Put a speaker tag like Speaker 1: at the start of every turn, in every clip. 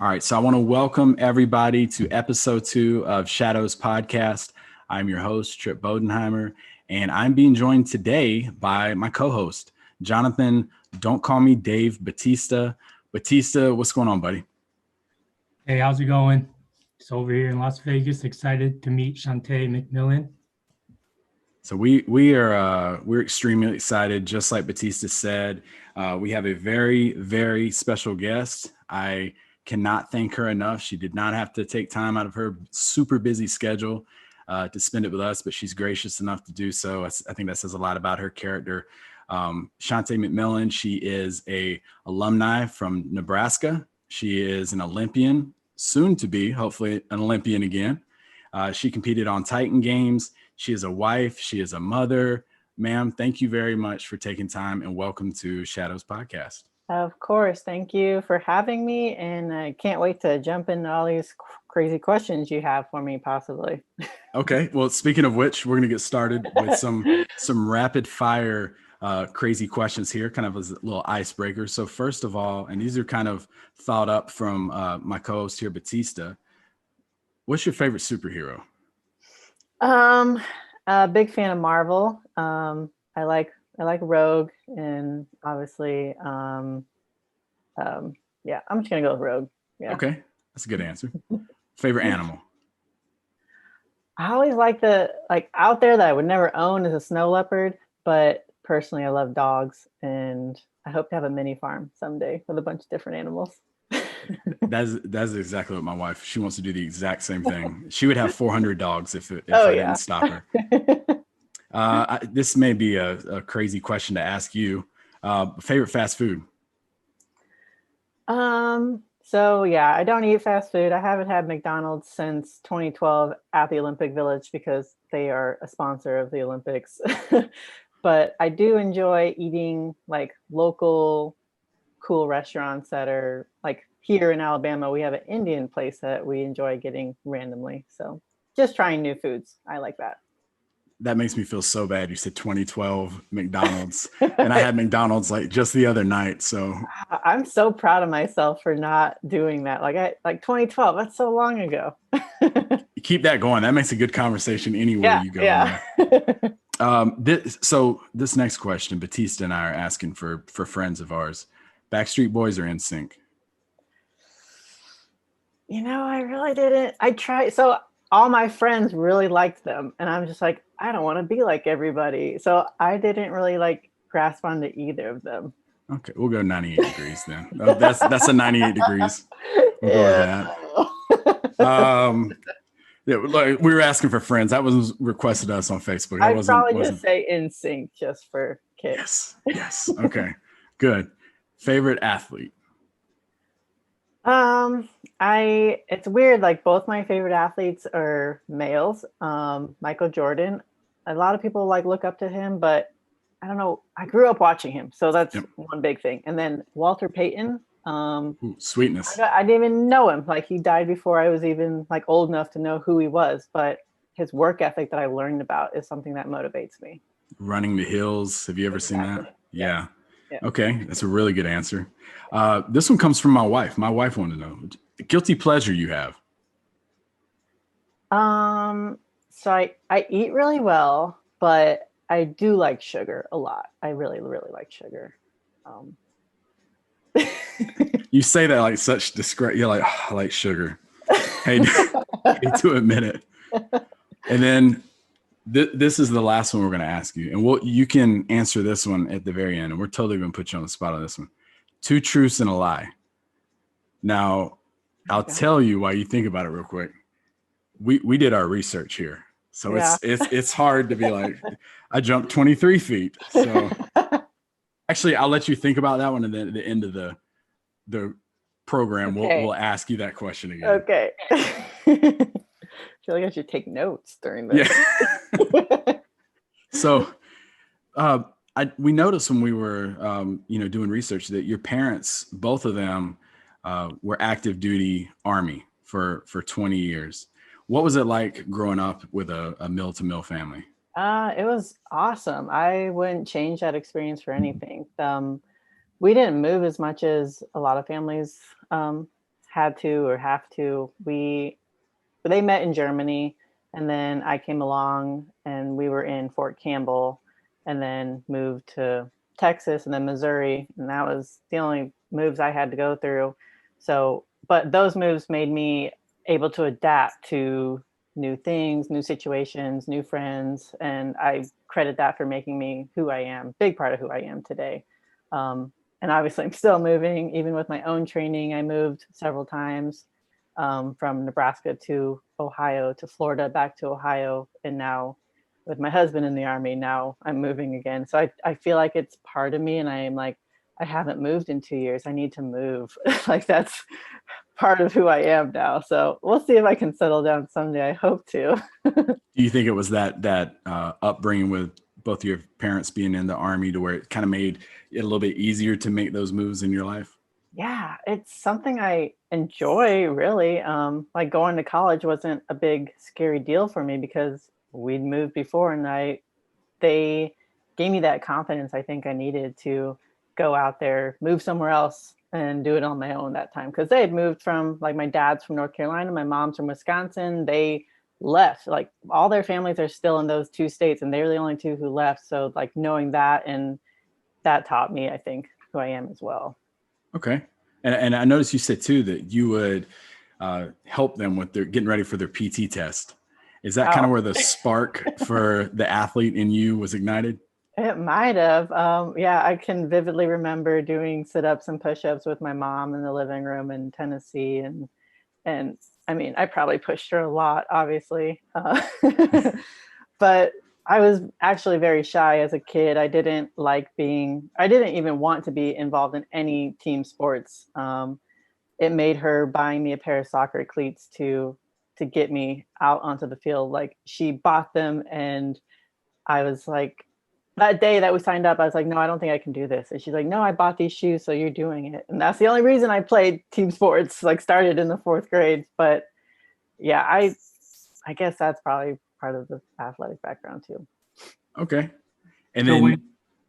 Speaker 1: All right, so I want to welcome everybody to episode 2 of Shadows Podcast. I'm your host, Trip Bodenheimer, and I'm being joined today by my co-host, Jonathan. Don't call me Dave Batista. Batista, what's going on, buddy?
Speaker 2: Hey, how's it going? It's over here in Las Vegas. Excited to meet Chantae McMillan.
Speaker 1: So we're extremely excited. Just like Batista said, we have a very special guest. I cannot thank her enough. She did not have to take time out of her super busy schedule to spend it with us, but she's gracious enough to do so. I think that says a lot about her character. Chantae McMillan, she is a alumni from Nebraska. She is an Olympian, soon to be, hopefully, an Olympian again. She competed on Titan Games. She is a wife. She is a mother. Ma'am, thank you very much for taking time and welcome to Shadows Podcast.
Speaker 3: Of course. Thank you for having me. And I can't wait to jump into all these crazy questions you have for me, possibly.
Speaker 1: Okay. Well, speaking of which, we're going to get started with some rapid fire crazy questions here, kind of as a little icebreaker. So first of all, and these are kind of thought up from my co-host here, Batista. What's your favorite superhero?
Speaker 3: A big fan of Marvel. I like Rogue, and obviously, yeah, I'm just gonna go with Rogue. Yeah.
Speaker 1: Okay, that's a good answer. Favorite animal?
Speaker 3: I always like out there that I would never own is a snow leopard, but personally, I love dogs, and I hope to have a mini farm someday with a bunch of different animals.
Speaker 1: That's exactly what my wife. She wants to do the exact same thing. She would have 400 dogs if I didn't stop her. This may be a crazy question to ask you. Favorite fast food?
Speaker 3: So yeah, I don't eat fast food. I haven't had McDonald's since 2012 at the Olympic Village because they are a sponsor of the Olympics. But I do enjoy eating like local cool restaurants that are like here in Alabama. We have an Indian place that we enjoy getting randomly. So just trying new foods. I like that.
Speaker 1: That makes me feel so bad. You said 2012 McDonald's, and I had McDonald's like just the other night. So
Speaker 3: I'm so proud of myself for not doing that. Like 2012. That's so long ago.
Speaker 1: Keep that going. That makes a good conversation anywhere you go.
Speaker 3: Yeah.
Speaker 1: This next question, Batista and I are asking for friends of ours. Backstreet Boys or NSYNC?
Speaker 3: I really didn't. I tried. So all my friends really liked them, and I'm just like, I don't want to be like everybody. So I didn't really like grasp onto either of them.
Speaker 1: Okay, we'll go 98 degrees then. That's a 98 degrees. We'll go with that. Yeah, like we were asking for friends. That was requested us on Facebook.
Speaker 3: I'd probably just say NSYNC just for kicks.
Speaker 1: Yes. Okay. Good. Favorite athlete?
Speaker 3: It's weird. Like both my favorite athletes are males. Michael Jordan. A lot of people like look up to him, but I don't know. I grew up watching him, so that's one big thing. And then Walter Payton.
Speaker 1: Ooh, sweetness.
Speaker 3: I didn't even know him. Like he died before I was even like old enough to know who he was. But his work ethic that I learned about is something that motivates me.
Speaker 1: Running the hills. Have you ever seen that? Yeah.
Speaker 3: Yeah.
Speaker 1: Okay, that's a really good answer. This one comes from my wife. My wife wanted to know guilty pleasure you have.
Speaker 3: So I eat really well, but I do like sugar a lot. I really like sugar.
Speaker 1: You say that like such discreet. You're like, oh, I like sugar. Hey, hate to admit it. And then this is the last one we're going to ask you, and you can answer this one at the very end, and we're totally going to put you on the spot on this one. 2 truths and a lie. Now, I'll tell you why you think about it real quick. We did our research here, so it's hard to be like, I jumped 23 feet. So actually, I'll let you think about that one, and then at the end of the program, we'll ask you that question again.
Speaker 3: Okay. I feel like I should take notes during this.
Speaker 1: Yeah. So we noticed when we were doing research that your parents, both of them, were active duty Army for 20 years. What was it like growing up with a mill-to-mill family?
Speaker 3: It was awesome. I wouldn't change that experience for anything. We didn't move as much as a lot of families had to or have to. They met in Germany, and then I came along and we were in Fort Campbell, and then moved to Texas and then Missouri, and that was the only moves I had to go through. So, but those moves made me able to adapt to new things, new situations, new friends, and I credit that for making me who I am, big part of who I am today. And obviously I'm still moving, even with my own training. I moved several times, from Nebraska to Ohio to Florida, back to Ohio. And now with my husband in the Army, now I'm moving again. So I feel like it's part of me, and I am like, I haven't moved in 2 years. I need to move. Like that's part of who I am now. So we'll see if I can settle down someday. I hope to.
Speaker 1: Do you think it was that upbringing with both your parents being in the Army to where it kind of made it a little bit easier to make those moves in your life?
Speaker 3: Yeah, it's something I enjoy, really. Like going to college wasn't a big scary deal for me because we'd moved before, and they gave me that confidence I think I needed to go out there, move somewhere else, and do it on my own that time. Because they had moved from, like, my dad's from North Carolina, my mom's from Wisconsin. They left, like all their families are still in those two states, and they were the only two who left. So like knowing that, and that taught me, I think, who I am as well.
Speaker 1: Okay. And I noticed you said too that you would help them with their getting ready for their PT test. Is that kind of where the spark for the athlete in you was ignited?
Speaker 3: It might have. Yeah, I can vividly remember doing sit-ups and push-ups with my mom in the living room in Tennessee. And I mean, I probably pushed her a lot, obviously. But I was actually very shy as a kid. I didn't even want to be involved in any team sports. It made her buying me a pair of soccer cleats to get me out onto the field. Like, she bought them, and I was like, that day that we signed up, I was like, no, I don't think I can do this. And she's like, no, I bought these shoes, so you're doing it. And that's the only reason I played team sports, like started in the 4th grade. But yeah, I guess that's probably part of the athletic background too.
Speaker 1: Okay. And
Speaker 2: So
Speaker 1: then,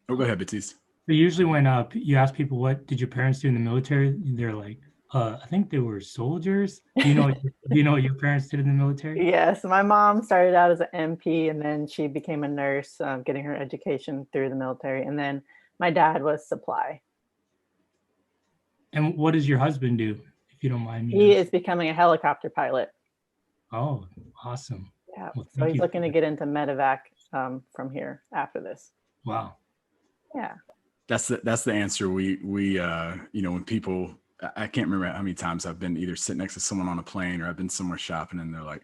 Speaker 1: go ahead, Batiste.
Speaker 2: So usually when you ask people, what did your parents do in the military? They're like, I think they were soldiers. Do you know what your parents did in the military?
Speaker 3: Yes, my mom started out as an MP, and then she became a nurse, getting her education through the military. And then my dad was supply.
Speaker 2: And what does your husband do, if you don't mind me
Speaker 3: He
Speaker 2: asking?
Speaker 3: is becoming a helicopter pilot.
Speaker 2: Oh, awesome.
Speaker 3: Yeah,
Speaker 2: Well,
Speaker 3: so he's looking to get into medevac from here after this.
Speaker 2: Wow.
Speaker 3: Yeah.
Speaker 1: That's the answer. We when people, I can't remember how many times I've been either sitting next to someone on a plane or I've been somewhere shopping, and they're like,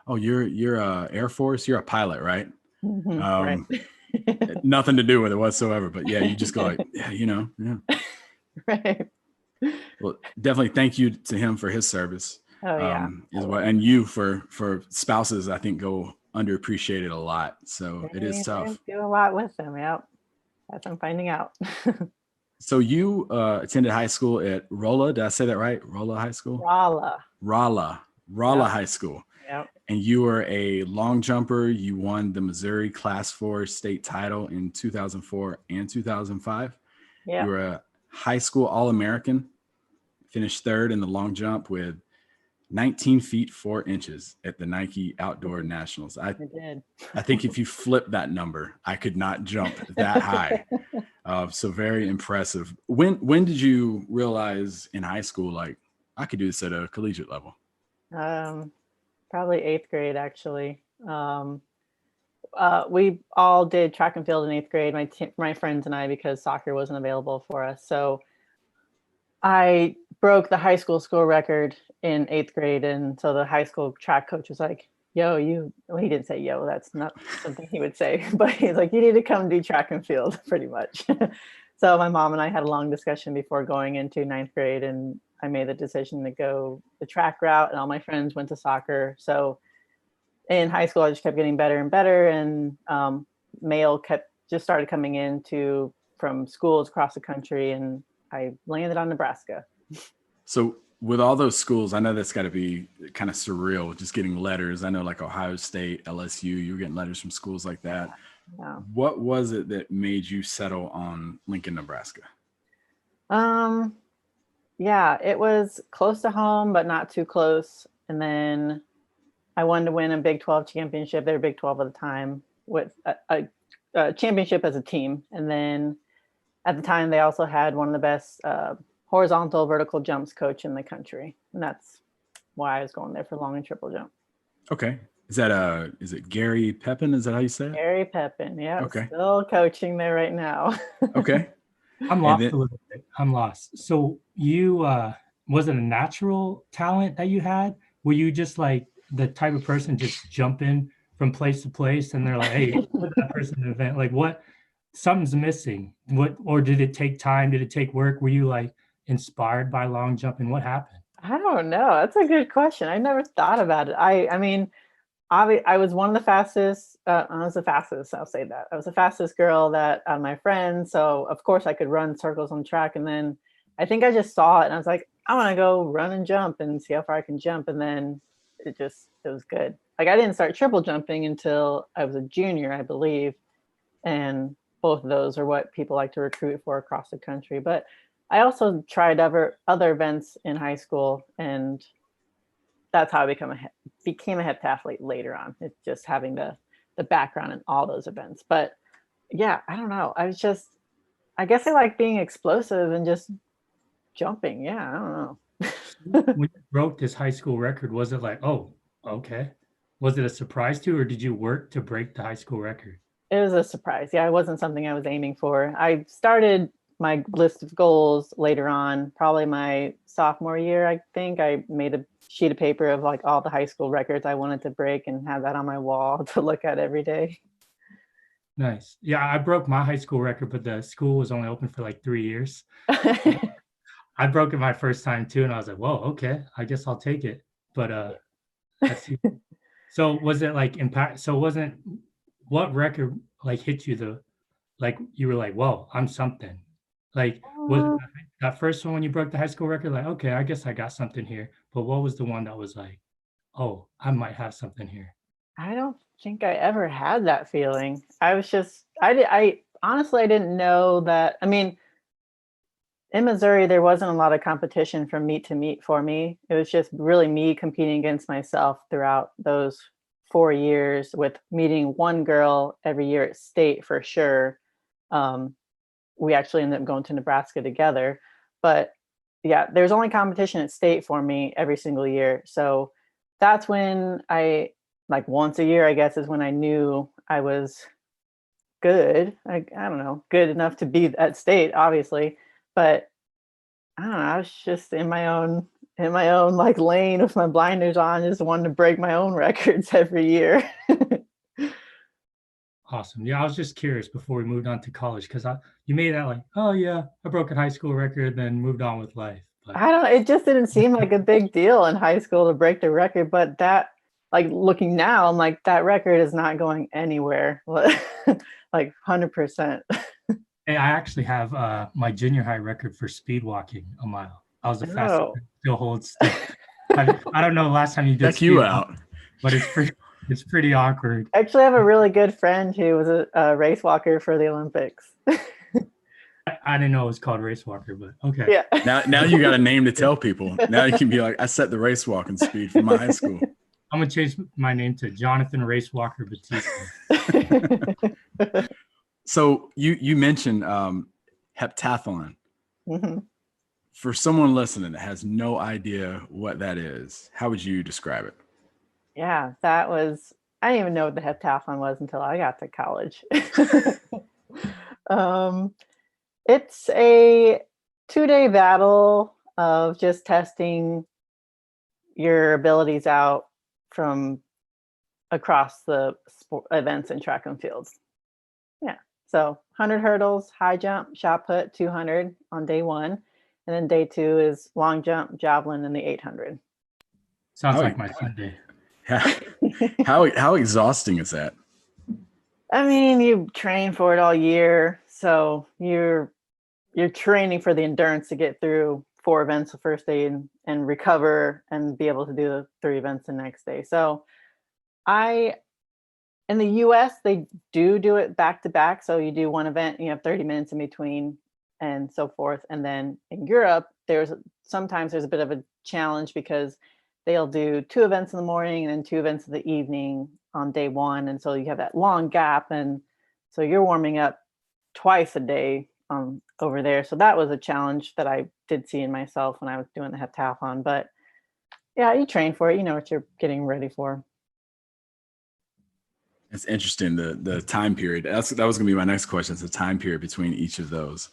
Speaker 1: "Oh, you're Air Force, you're a pilot, right?"
Speaker 3: Right.
Speaker 1: Nothing to do with it whatsoever, but yeah, you just go like, yeah.
Speaker 3: Right.
Speaker 1: Well, definitely thank you to him for his service.
Speaker 3: Oh yeah.
Speaker 1: As well, and you for spouses, I think go underappreciated a lot. So it is tough.
Speaker 3: I do a lot with them. Yep. As I'm finding out.
Speaker 1: So you attended high school at Rolla. Did I say that right? Rolla High School? Rolla
Speaker 3: Yep.
Speaker 1: High School.
Speaker 3: Yep.
Speaker 1: And you were a long jumper. You won the Missouri Class 4 state title in 2004 and 2005.
Speaker 3: Yeah.
Speaker 1: You were a high school All-American, finished 3rd in the long jump with 19 feet 4 inches at the Nike Outdoor Nationals. I
Speaker 3: did.
Speaker 1: I think if you flip that number, I could not jump that high. So very impressive. When did you realize in high school, like, I could do this at a collegiate level?
Speaker 3: Probably 8th grade, actually. We all did track and field in 8th grade, my friends and I, because soccer wasn't available for us. So I broke the high school record in 8th grade. And so the high school track coach was like, yo, well, he didn't say yo, that's not something he would say, but he's like, you need to come do track and field, pretty much. So my mom and I had a long discussion before going into 9th grade, and I made the decision to go the track route, and all my friends went to soccer. So in high school, I just kept getting better and better, and mail just started coming in from schools across the country, and I landed on Nebraska.
Speaker 1: So with all those schools, I know that's got to be kind of surreal, just getting letters. I know, like Ohio State, LSU, you were getting letters from schools like that.
Speaker 3: Yeah.
Speaker 1: What was it that made you settle on Lincoln, Nebraska?
Speaker 3: Yeah, it was close to home, but not too close. And then I wanted to win a Big 12 championship. They were Big 12 at the time with a championship as a team. And then at the time, they also had one of the best horizontal vertical jumps coach in the country. And that's why I was going there for long and triple jump.
Speaker 1: Okay. Is it Gary Pepin? Is that how you say it?
Speaker 3: Gary Pepin. Yeah.
Speaker 1: Okay.
Speaker 3: Still coaching there right now.
Speaker 1: Okay.
Speaker 2: I'm lost a little bit. I'm lost. So you, was it a natural talent that you had? Were you just like the type of person just jumping from place to place and they're like, hey, put that person in an event? Like what, something's missing. What, or did it take time? Did it take work? Were you like inspired by long jumping? What happened?
Speaker 3: I don't know. That's a good question. I never thought about it. I mean, I was one of the fastest. I was the fastest. I'll say that. I was the fastest girl that my friends. So of course I could run circles on track. And then I think I just saw it and I was like, I want to go run and jump and see how far I can jump. And then it was good. Like I didn't start triple jumping until I was a junior, I believe. And both of those are what people like to recruit for across the country. But I also tried other events in high school, and that's how I became a heptathlete later on. It's just having the background in all those events. But yeah, I don't know. I guess I like being explosive and just jumping. Yeah, I don't know.
Speaker 2: When you broke this high school record, was it like, oh, okay. Was it a surprise to you, or did you work to break the high school record?
Speaker 3: It was a surprise. Yeah, it wasn't something I was aiming for. I started my list of goals later on, probably my sophomore year. I think I made a sheet of paper of like all the high school records I wanted to break and have that on my wall to look at every day.
Speaker 2: Nice. Yeah, I broke my high school record, but the school was only open for like 3 years. I broke it my first time too, and I was like, whoa, okay, I guess I'll take it. But let's see. So was it like impact? So wasn't what record like hit you like you were like, whoa, I'm something. Like was it that first one when you broke the high school record, like, okay, I guess I got something here. But what was the one that was like, oh, I might have something here?
Speaker 3: I don't think I ever had that feeling. I was just, I honestly, I didn't know that. I mean, in Missouri, there wasn't a lot of competition from meet to meet for me. It was just really me competing against myself throughout those 4 years, with meeting one girl every year at state for sure. We actually ended up going to Nebraska together. But yeah, there's only competition at state for me every single year. So that's when like once a year, I guess, is when I knew I was good. I don't know, good enough to be at state, obviously. But I don't know, I was just in my own like lane with my blinders on, just wanting to break my own records every year.
Speaker 2: Awesome. Yeah, I was just curious before we moved on to college because you made that like, oh yeah, I broke a high school record, then moved on with life. But
Speaker 3: I don't know, it just didn't seem like a big deal in high school to break the record, but that, like looking now, I'm like, that record is not going anywhere. Like 100%.
Speaker 2: hey, I actually have my junior high record for speed walking a mile. I was the fastest.
Speaker 3: Oh.
Speaker 2: Still holds. I don't know the last time you did.
Speaker 1: Check you out.
Speaker 2: But it's pretty awkward.
Speaker 3: I actually have a really good friend who was a race walker for the Olympics.
Speaker 2: I didn't know it was called race walker, but okay.
Speaker 3: Yeah.
Speaker 1: Now you got a name to tell people. Now you can be like, I set the race walking speed for my high school.
Speaker 2: I'm gonna change my name to Jonathan Race Walker Batista.
Speaker 1: So you mentioned heptathlon.
Speaker 3: Mm-hmm.
Speaker 1: For someone listening that has no idea what that is, how would you describe it?
Speaker 3: Yeah, I didn't even know what the heptathlon was until I got to college. It's a 2-day battle of just testing your abilities out from across the events in track and field. Yeah. So 100 hurdles, high jump, shot put, 200 on day one. And then day two is long jump, javelin, and the 800.
Speaker 2: Sounds like my Sunday.
Speaker 1: How exhausting is that?
Speaker 3: I mean, you train for it all year. So you're training for the endurance to get through 4 events the first day and recover and be able to do the 3 events the next day. So in the US, they do it back to back. So you do one event, you have 30 minutes in between. and so forth. And then in Europe, sometimes there's a bit of a challenge because they'll do 2 events in the morning and then 2 events in the evening on day 1. And so you have that long gap. And so you're warming up twice a day over there. So that was a challenge that I did see in myself when I was doing the heptathlon. But yeah, you train for it. You know what you're getting ready for.
Speaker 1: It's interesting, the time period. That was going to be my next question. It's the time period between each of those.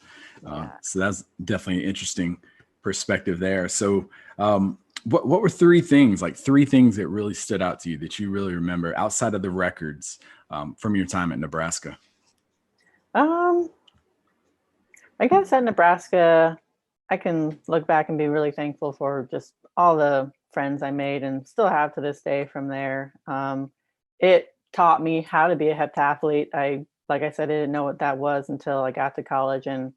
Speaker 1: So that's definitely an interesting perspective there. So what were 3 things that really stood out to you that you really remember outside of the records from your time at Nebraska?
Speaker 3: I guess at Nebraska, I can look back and be really thankful for just all the friends I made and still have to this day from there. It taught me how to be a heptathlete. Like I said, I didn't know what that was until I got to college, and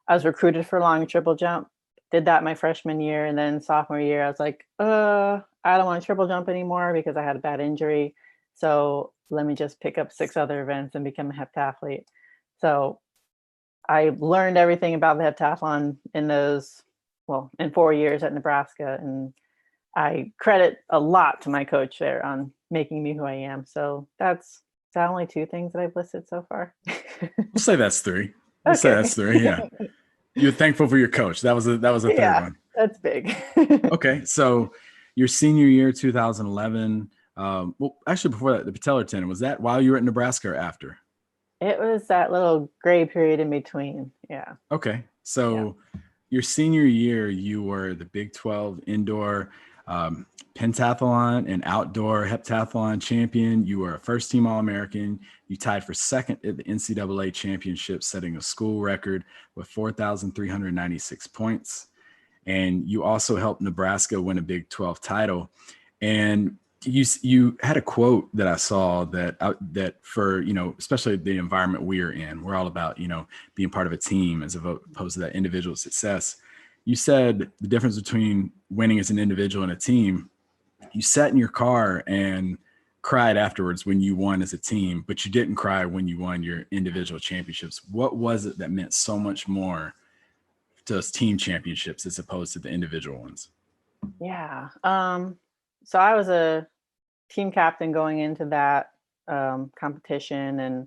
Speaker 3: I was recruited for long triple jump. Did that my freshman year, and then sophomore year, I was like, I don't want to triple jump anymore because I had a bad injury. So let me just pick up 6 other events and become a heptathlete. So I learned everything about the heptathlon in 4 years at Nebraska. And I credit a lot to my coach there on making me who I am. So that's only 2 things that I've listed so far.
Speaker 1: We'll say that's 3. We'll say that's 3. Yeah. You're thankful for your coach. That was a third one.
Speaker 3: That's big.
Speaker 1: Okay. So your senior year, 2011. Well, actually before that, the patellar tendon, was that while you were at Nebraska or after?
Speaker 3: It was that little gray period in between. Yeah.
Speaker 1: Okay. So your senior year, you were the Big 12 indoor pentathlon and outdoor heptathlon champion. You were a first team All-American. You tied for second at the NCAA championship, setting a school record with 4,396 points. And you also helped Nebraska win a Big 12 title. And you had a quote that I saw that for, especially the environment we are in, we're all about, being part of a team as opposed to that individual success. You said the difference between winning as an individual and a team. You sat in your car and cried afterwards when you won as a team, but you didn't cry when you won your individual championships. What was it that meant so much more to those team championships as opposed to the individual ones?
Speaker 3: Yeah. So I was a team captain going into that competition, and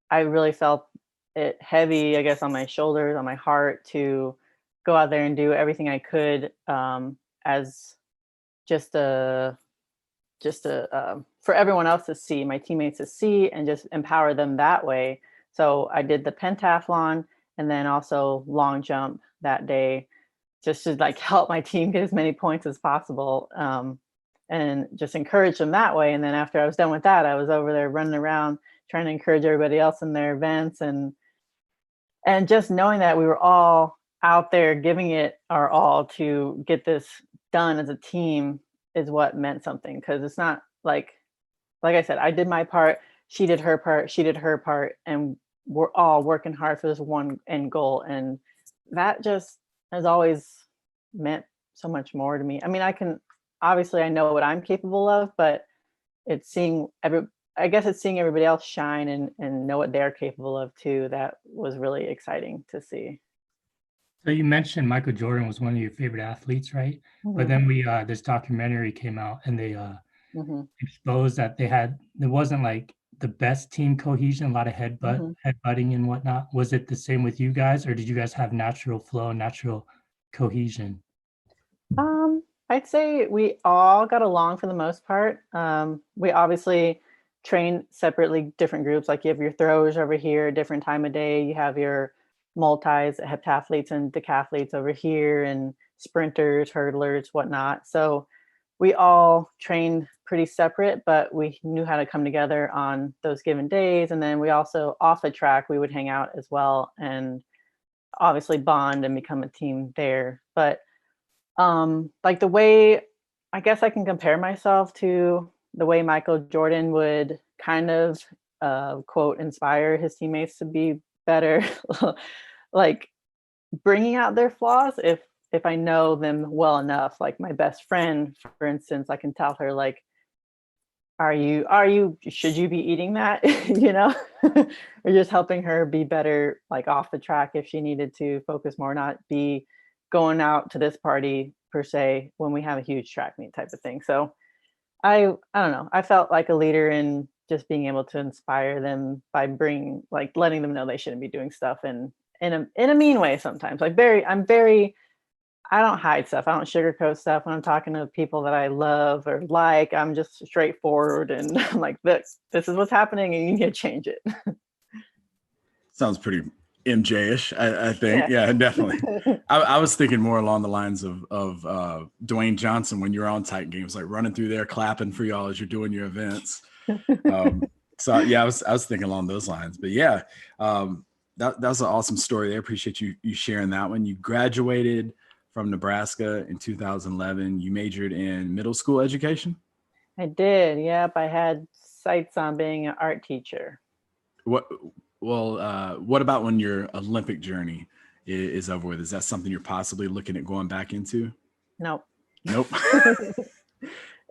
Speaker 3: I really felt it heavy, I guess, on my shoulders, on my heart, to go out there and do everything I could as just a for everyone else to see, my teammates to see, and just empower them that way. So I did the pentathlon and then also long jump that day, just to help my team get as many points as possible, and just encourage them that way. And then after I was done with that, I was over there running around trying to encourage everybody else in their events, and just knowing that we were all out there giving it our all to get this done as a team is what meant something. Because it's not like I said, I did my part, she did her part, and we're all working hard for this one end goal. And that just has always meant so much more to me. I mean, I know what I'm capable of, but it's seeing everybody else shine and know what they're capable of too. That was really exciting to see.
Speaker 2: So you mentioned Michael Jordan was one of your favorite athletes, right?
Speaker 3: Mm-hmm.
Speaker 2: But then this documentary came out and they exposed that there wasn't the best team cohesion, a lot of headbutting and whatnot. Was it the same with you guys, or did you guys have natural flow, natural cohesion?
Speaker 3: I'd say we all got along for the most part. We obviously train separately, different groups. Like you have your throwers over here, different time of day. You have your multis, heptathletes and decathletes over here, and sprinters, hurdlers, whatnot. So we all trained pretty separate, but we knew how to come together on those given days. And then we also, off the track, we would hang out as well and obviously bond and become a team there. But the way, I guess I can compare myself to the way Michael Jordan would kind of quote, inspire his teammates to be better, bringing out their flaws. If I know them well enough, like my best friend, for instance, I can tell her should you be eating that? You know, or just helping her be better, like off the track if she needed to focus more, not be going out to this party per se when we have a huge track meet type of thing. So I don't know. I felt like a leader in just being able to inspire them by letting them know they shouldn't be doing stuff in a mean way sometimes. I don't hide stuff. I don't sugarcoat stuff when I'm talking to people that I love or like. I'm just straightforward and I'm like, this is what's happening and you need to change it.
Speaker 1: Sounds pretty MJ-ish, I think. Yeah, definitely. I was thinking more along the lines of Dwayne Johnson when you're on Titan Games, like running through there, clapping for y'all as you're doing your events. So yeah, I was thinking along those lines. But yeah, that was an awesome story. I appreciate you sharing that one. You graduated from Nebraska in 2011. You majored in middle school education.
Speaker 3: I did. Yep. I had sights on being an art teacher.
Speaker 1: What about when your Olympic journey is over with? Is that something you're possibly looking at going back into?
Speaker 3: Nope.
Speaker 1: I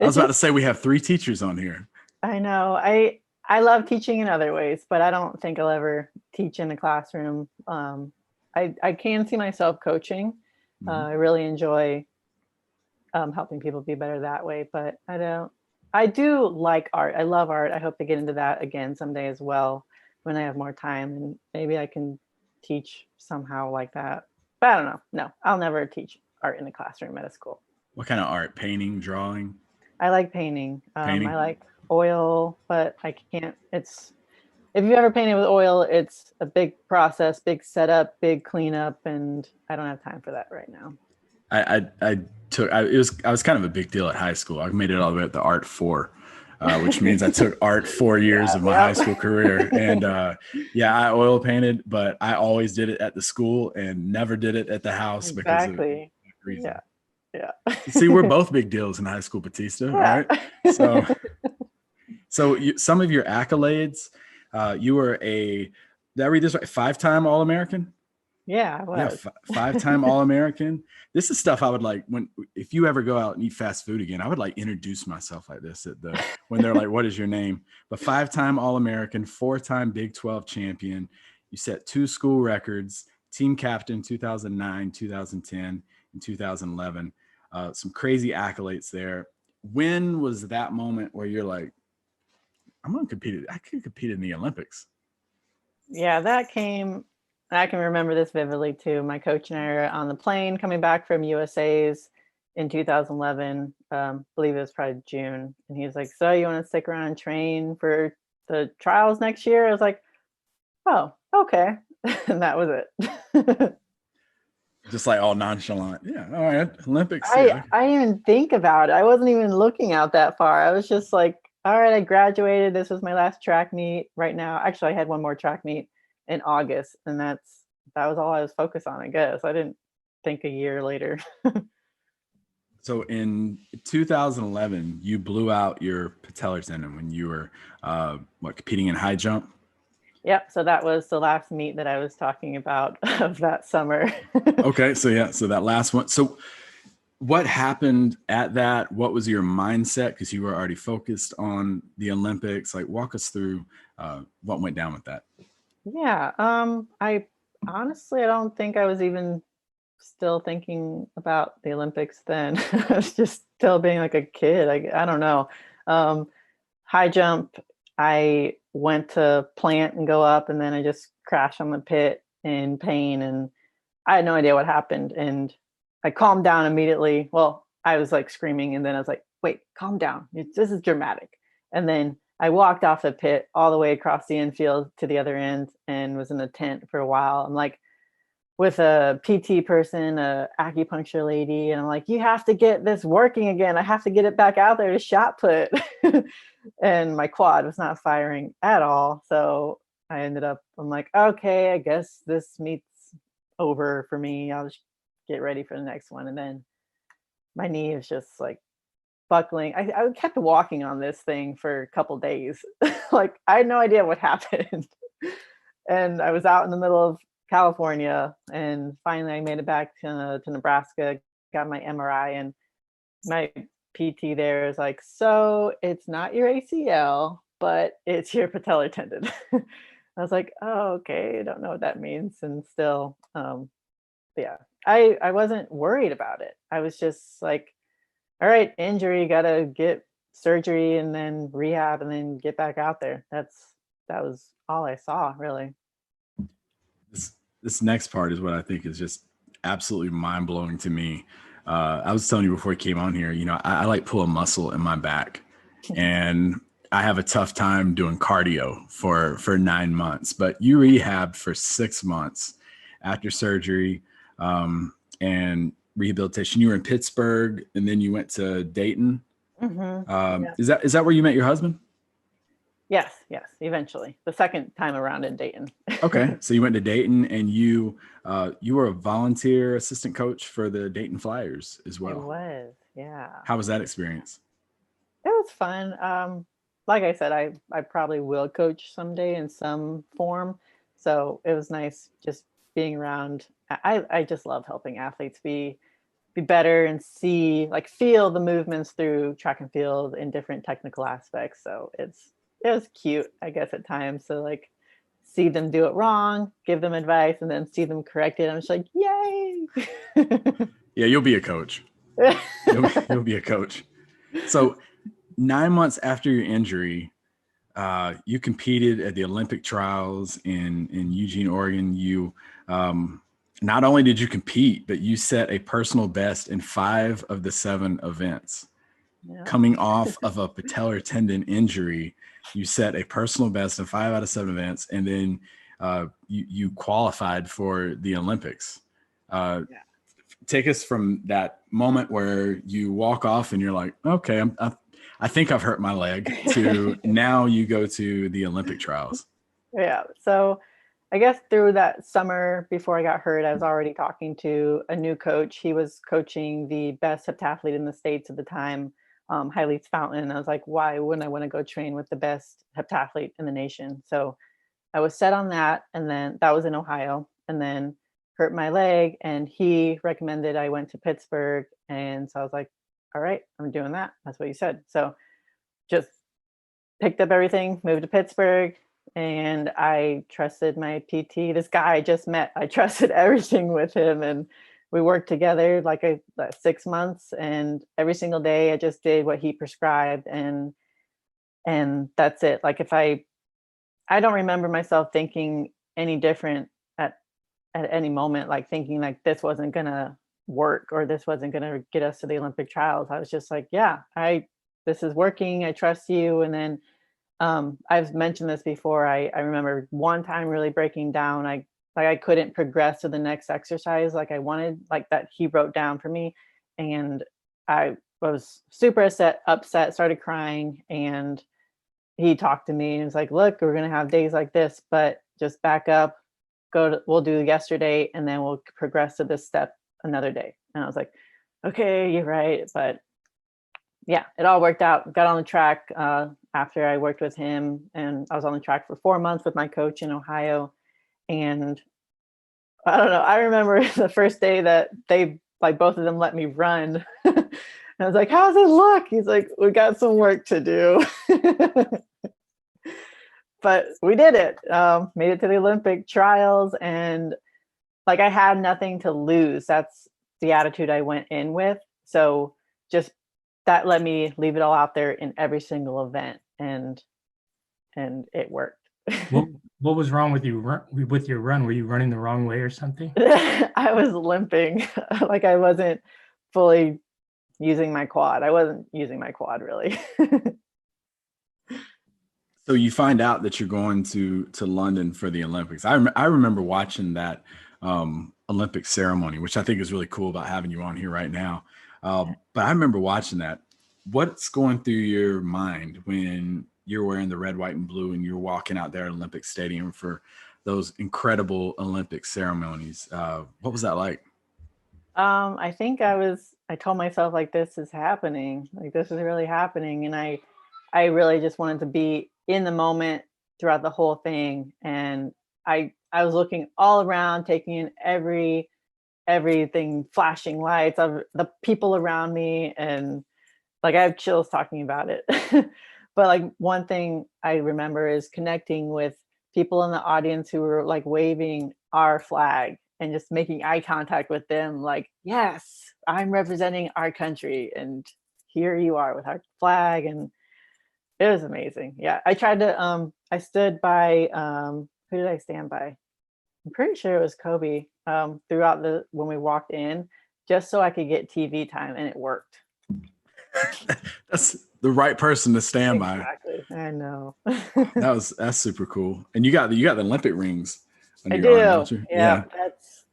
Speaker 1: was about to say we have 3 teachers on here. I
Speaker 3: know. I love teaching in other ways, but I don't think I'll ever teach in a classroom. I can see myself coaching. I really enjoy helping people be better that way, but I do like art. I love art. I hope to get into that again someday as well when I have more time, and maybe I can teach somehow like that. But I don't know. No, I'll never teach art in a classroom at a school.
Speaker 1: What kind of art? Painting, drawing?
Speaker 3: I like painting. I like oil, but I can't. If you ever painted with oil, it's a big process, big setup, big cleanup, and I don't have time for that right now.
Speaker 1: I was kind of a big deal at high school. I made it all the way up to Art 4, which means I took art 4 years of my high school career. And I oil painted, but I always did it at the school and never did it at the house because of that reason.
Speaker 3: Yeah.
Speaker 1: See, we're both big deals in high school, Batista.
Speaker 3: Yeah.
Speaker 1: Right? So some of your accolades, you were did I read this right? 5-time All-American?
Speaker 3: Yeah, I was.
Speaker 1: Yeah, 5-time All-American. This is stuff I would like if you ever go out and eat fast food again, I would like introduce myself like this when they're like, what is your name? But 5-time All-American, 4-time Big 12 champion. You set 2 school records, team captain 2009, 2010, and 2011. Some crazy accolades there. When was that moment where you're like, I'm going to compete? I could compete in the Olympics.
Speaker 3: Yeah, that came. I can remember this vividly too. My coach and I are on the plane coming back from USA's in 2011. Believe it was probably June. And he was like, so you want to stick around and train for the trials next year? I was like, oh, okay. And that was it.
Speaker 1: Just like all nonchalant. Yeah. All right. Olympics.
Speaker 3: I didn't even think about it. I wasn't even looking out that far. I was just like, all right, I graduated. This was my last track meet right now. Actually, I had one more track meet in August, and that was all I was focused on, I guess. I didn't think a year later.
Speaker 1: So in 2011, you blew out your patellar tendon when you were competing in high jump?
Speaker 3: Yep. So that was the last meet that I was talking about of that summer.
Speaker 1: Okay. So that last one. So what happened at that? What was your mindset? Because you were already focused on the Olympics. Like, walk us through what went down with that.
Speaker 3: Yeah. I honestly, I don't think I was even still thinking about the Olympics then. I was just still being like a kid. I don't know. High jump, I went to plant and go up, and then I just crashed on the pit in pain, and I had no idea what happened. And I calmed down immediately. Well, I was like screaming, and then I was like, wait, calm down. This is dramatic. And then I walked off the pit all the way across the infield to the other end and was in the tent for a while. I'm like with a PT person, a acupuncture lady, and I'm like, you have to get this working again. I have to get it back out there to shot put. And my quad was not firing at all. So I'm like, okay, I guess this meet's over for me. I'll just get ready for the next one. And then my knee is just like buckling. I kept walking on this thing for a couple days. Like, I had no idea what happened. And I was out in the middle of California, and finally I made it back to Nebraska, got my MRI, and my PT there is like, so it's not your ACL, but it's your patellar tendon. I was like, oh, okay, I don't know what that means. And still, yeah, I wasn't worried about it. I was just like, all right, injury, gotta get surgery and then rehab and then get back out there. That was all I saw, really.
Speaker 1: This next part is what I think is just absolutely mind blowing to me. I was telling you before I came on here, you know, I like pull a muscle in my back, and I have a tough time doing cardio for 9 months. But you rehabbed for 6 months after surgery and rehabilitation. You were in Pittsburgh, and then you went to Dayton.
Speaker 3: Yeah.
Speaker 1: Is that where you met your husband?
Speaker 3: Yes, eventually. The second time around in Dayton.
Speaker 1: Okay, so you went to Dayton, and you were a volunteer assistant coach for the Dayton Flyers as well.
Speaker 3: It was, yeah.
Speaker 1: How was that experience?
Speaker 3: It was fun. Like I said, I probably will coach someday in some form. So it was nice just being around. I just love helping athletes be better and feel the movements through track and field in different technical aspects. So it was cute, I guess, at times. So like see them do it wrong, give them advice, and then see them correct it. I'm just like, yay.
Speaker 1: Yeah, you'll be a coach. You'll be a coach. So 9 months after your injury, you competed at the Olympic trials in Eugene, Oregon. You not only did you compete, but you set a personal best in 5 of the 7 events. Yeah. Coming off of a patellar tendon injury, you set a personal best in 5 out of 7 events, and then you qualified for the Olympics. Take us from that moment where you walk off and you're like, okay, I think I've hurt my leg, to now you go to the Olympic trials.
Speaker 3: Yeah. So I guess through that summer before I got hurt, I was already talking to a new coach. He was coaching the best heptathlete in the States at the time, Heileats Fountain. I was like, why wouldn't I want to go train with the best heptathlete in the nation? So I was set on that. And then that was in Ohio, and then hurt my leg, and he recommended I went to Pittsburgh. And so I was like, all right, I'm doing that. That's what you said. So just picked up everything, moved to Pittsburgh, and I trusted my PT. This guy I just met, I trusted everything with him, and we worked together like 6 months, and every single day I just did what he prescribed, and that's it. Like if I don't remember myself thinking any different at any moment, like thinking like this wasn't gonna work or this wasn't gonna get us to the Olympic trials. I was just like, yeah, this is working. I trust you. And then I've mentioned this before. I remember one time really breaking down. I couldn't progress to the next exercise like I wanted, like that he wrote down for me. And I was super upset, started crying, and he talked to me and was like, look, we're gonna have days like this, but just back up, we'll do yesterday, and then we'll progress to this step another day. And I was like, okay, you're right. But yeah, it all worked out. Got on the track after I worked with him, and I was on the track for 4 months with my coach in Ohio. And I don't know, I remember the first day that they, like, both of them let me run. And I was like, how's it look? He's like, we got some work to do. But we did it, made it to the Olympic trials, and like I had nothing to lose. That's the attitude I went in with. So just that let me leave it all out there in every single event, and it worked.
Speaker 2: What was wrong with with your run? Were you running the wrong way or something?
Speaker 3: I was limping, like I wasn't fully using my quad. I wasn't using my quad really.
Speaker 1: So you find out that you're going to London for the Olympics. I remember watching that Olympic ceremony, which I think is really cool about having you on here right now. But I remember watching that. What's going through your mind when you're wearing the red, white, and blue and you're walking out there at Olympic Stadium for those incredible Olympic ceremonies? What was that like?
Speaker 3: I think I told myself, like, this is happening. Like, this is really happening. And I really just wanted to be in the moment throughout the whole thing. And I was looking all around, taking in everything, flashing lights of the people around me. And like I have chills talking about it. But like one thing I remember is connecting with people in the audience who were like waving our flag and just making eye contact with them, like, yes, I'm representing our country, and here you are with our flag. And it was amazing. Yeah, I tried to I stood by who did I stand by? I'm pretty sure it was Kobe, throughout the when we walked in, just so I could get TV time, and it worked.
Speaker 1: That's the right person to stand by.
Speaker 3: Exactly. I know.
Speaker 1: That's super cool. And you got the Olympic rings
Speaker 3: I
Speaker 1: under your arm, don't
Speaker 3: do.
Speaker 1: you?
Speaker 3: Yeah, that's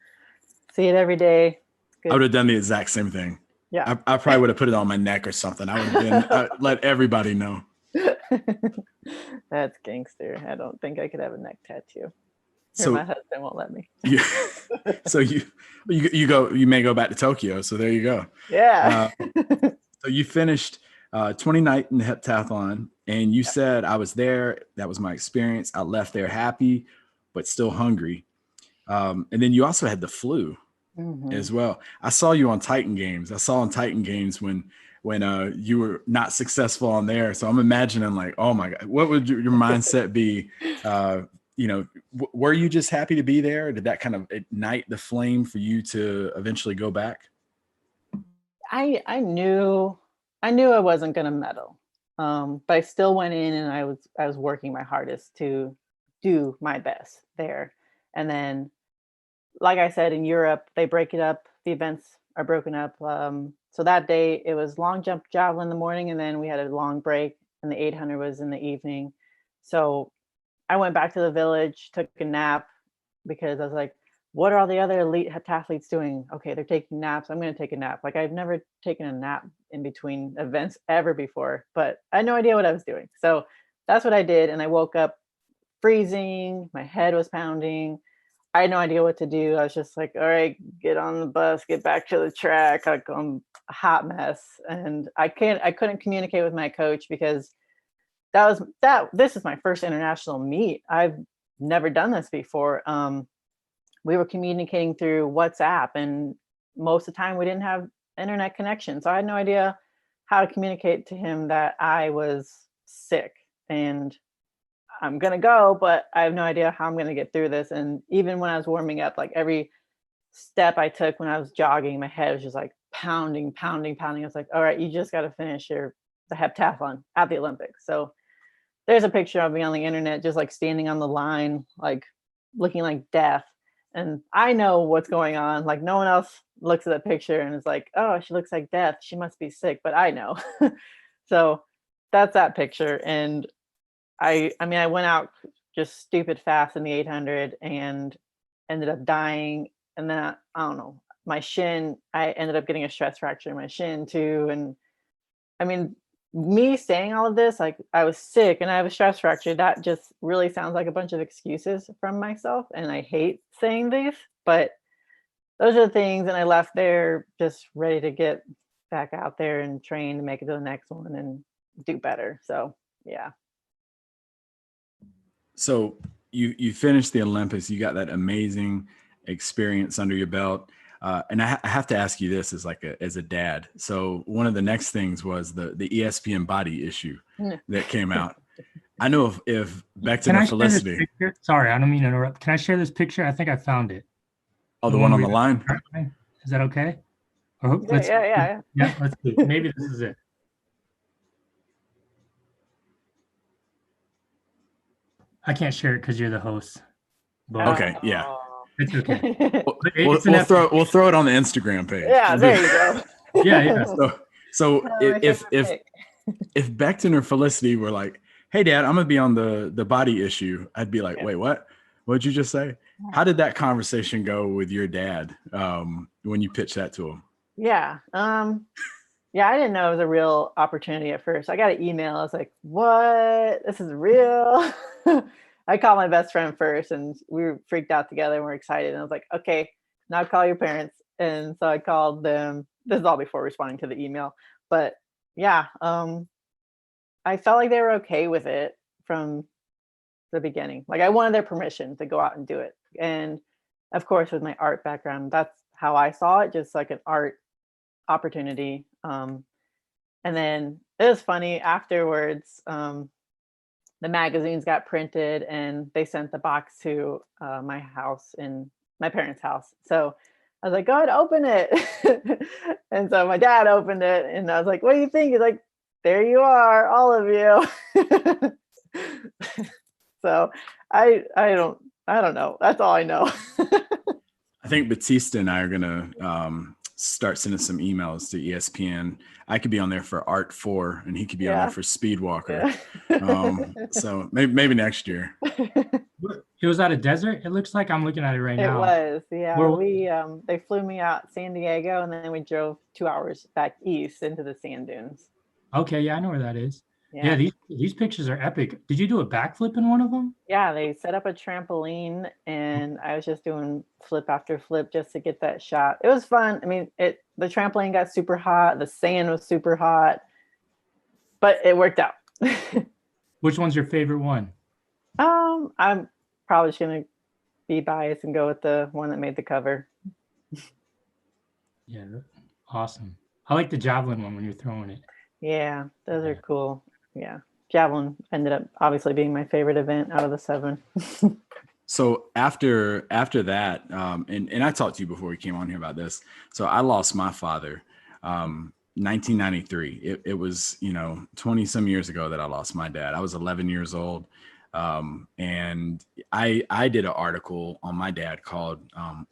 Speaker 3: see it every day.
Speaker 1: I would
Speaker 3: Good.
Speaker 1: have done the exact same thing.
Speaker 3: Yeah.
Speaker 1: I probably would have put it on my neck or something. I would have been let everybody know.
Speaker 3: That's gangster. I don't think I could have a neck tattoo.
Speaker 1: So
Speaker 3: my husband won't let me.
Speaker 1: you, so you may go back to Tokyo. So there you go.
Speaker 3: Yeah.
Speaker 1: So you finished 29th in the heptathlon, and you said, I was there. That was my experience. I left there happy, but still hungry. And then you also had the flu as well. I saw you on Titan Games. I saw on Titan Games when you were not successful on there. So I'm imagining like, oh my God, what would your mindset be? Were you just happy to be there? Did that kind of ignite the flame for you to eventually go back?
Speaker 3: I knew I wasn't going to medal, but I still went in, and I was working my hardest to do my best there. And then, like I said, in Europe, they break it up. The events are broken up. So that day it was long jump, javelin in the morning, and then we had a long break, and the 800 was in the evening. So I went back to the village, took a nap, because I was like, what are all the other elite heptathletes doing? Okay, they're taking naps. I'm going to take a nap. Like, I've never taken a nap in between events ever before, but I had no idea what I was doing. So that's what I did. And I woke up freezing. My head was pounding. I had no idea what to do. I was just like, all right, get on the bus, get back to the track. Like, I'm a hot mess. And I couldn't communicate with my coach, because this is my first international meet. I've never done this before. We were communicating through WhatsApp, and most of the time we didn't have internet connection. So I had no idea how to communicate to him that I was sick and I'm going to go, but I have no idea how I'm going to get through this. And even when I was warming up, like every step I took when I was jogging, my head was just like pounding. I was like, all right, you just got to finish the heptathlon at the Olympics. So there's a picture of me on the internet, just like standing on the line, like looking like death. And I know what's going on. Like, no one else looks at that picture and is like, oh, she looks like death, she must be sick. But I know. So that's that picture. And I went out just stupid fast in the 800 and ended up dying. And then I don't know, my shin, I ended up getting a stress fracture in my shin too. And I mean, me saying all of this, like, I was sick and I have a stress fracture, that just really sounds like a bunch of excuses from myself. And I hate saying these, but those are the things. And I left there just ready to get back out there and train to make it to the next one and do better. So, yeah.
Speaker 1: So you finished the Olympics, you got that amazing experience under your belt. And I have to ask you this as a dad. So one of the next things was the ESPN body issue that came out. I know if back to Felicity.
Speaker 2: Sorry, I don't mean to interrupt. Can I share this picture? I think I found it.
Speaker 1: Oh, the one on the line?
Speaker 2: Is that okay?
Speaker 3: Yeah.
Speaker 2: Yeah, let's see. Maybe this is it. I can't share it because you're the host.
Speaker 1: But okay, yeah.
Speaker 2: It's okay.
Speaker 1: We'll throw it on the Instagram page.
Speaker 3: Yeah, there you go.
Speaker 2: Yeah.
Speaker 1: So if Becton or Felicity were like, hey dad, I'm gonna be on the body issue, I'd be like, wait, what? What'd you just say? How did that conversation go with your dad when you pitched that to him?
Speaker 3: Yeah. Yeah, I didn't know it was a real opportunity at first. I got an email. I was like, what? This is real? I called my best friend first, and we were freaked out together and we're excited. And I was like, okay, now call your parents. And so I called them. This is all before responding to the email. But yeah, I felt like they were okay with it from the beginning. Like, I wanted their permission to go out and do it. And of course, with my art background, that's how I saw it, just like an art opportunity. And then it was funny afterwards. The magazines got printed and they sent the box to my house in my parents' house. So I was like, go ahead, open it. And so my dad opened it and I was like, what do you think? He's like, there you are, all of you. So I don't know. That's all I know.
Speaker 1: I think Batista and I are gonna start sending some emails to ESPN. I could be on there for Art 4 and he could be on there for Speedwalker. So maybe next year.
Speaker 2: It was at a desert. It looks like I'm looking at it right now.
Speaker 3: It was, yeah. We they flew me out San Diego and then we drove 2 hours back east into the sand dunes.
Speaker 2: Okay, yeah, I know where that is. Yeah, these pictures are epic. Did you do a backflip in one of them?
Speaker 3: Yeah, they set up a trampoline and I was just doing flip after flip just to get that shot. It was fun. I mean, the trampoline got super hot, the sand was super hot, but it worked out.
Speaker 2: Which one's your favorite one?
Speaker 3: I'm probably just gonna be biased and go with the one that made the cover.
Speaker 2: Yeah, awesome. I like the javelin one when you're throwing it.
Speaker 3: Yeah, those are cool. Yeah. Javelin ended up obviously being my favorite event out of the 7.
Speaker 1: So after that, and I talked to you before we came on here about this. So I lost my father, 1993. It was 20 some years ago that I lost my dad. I was 11 years old, and I did an article on my dad called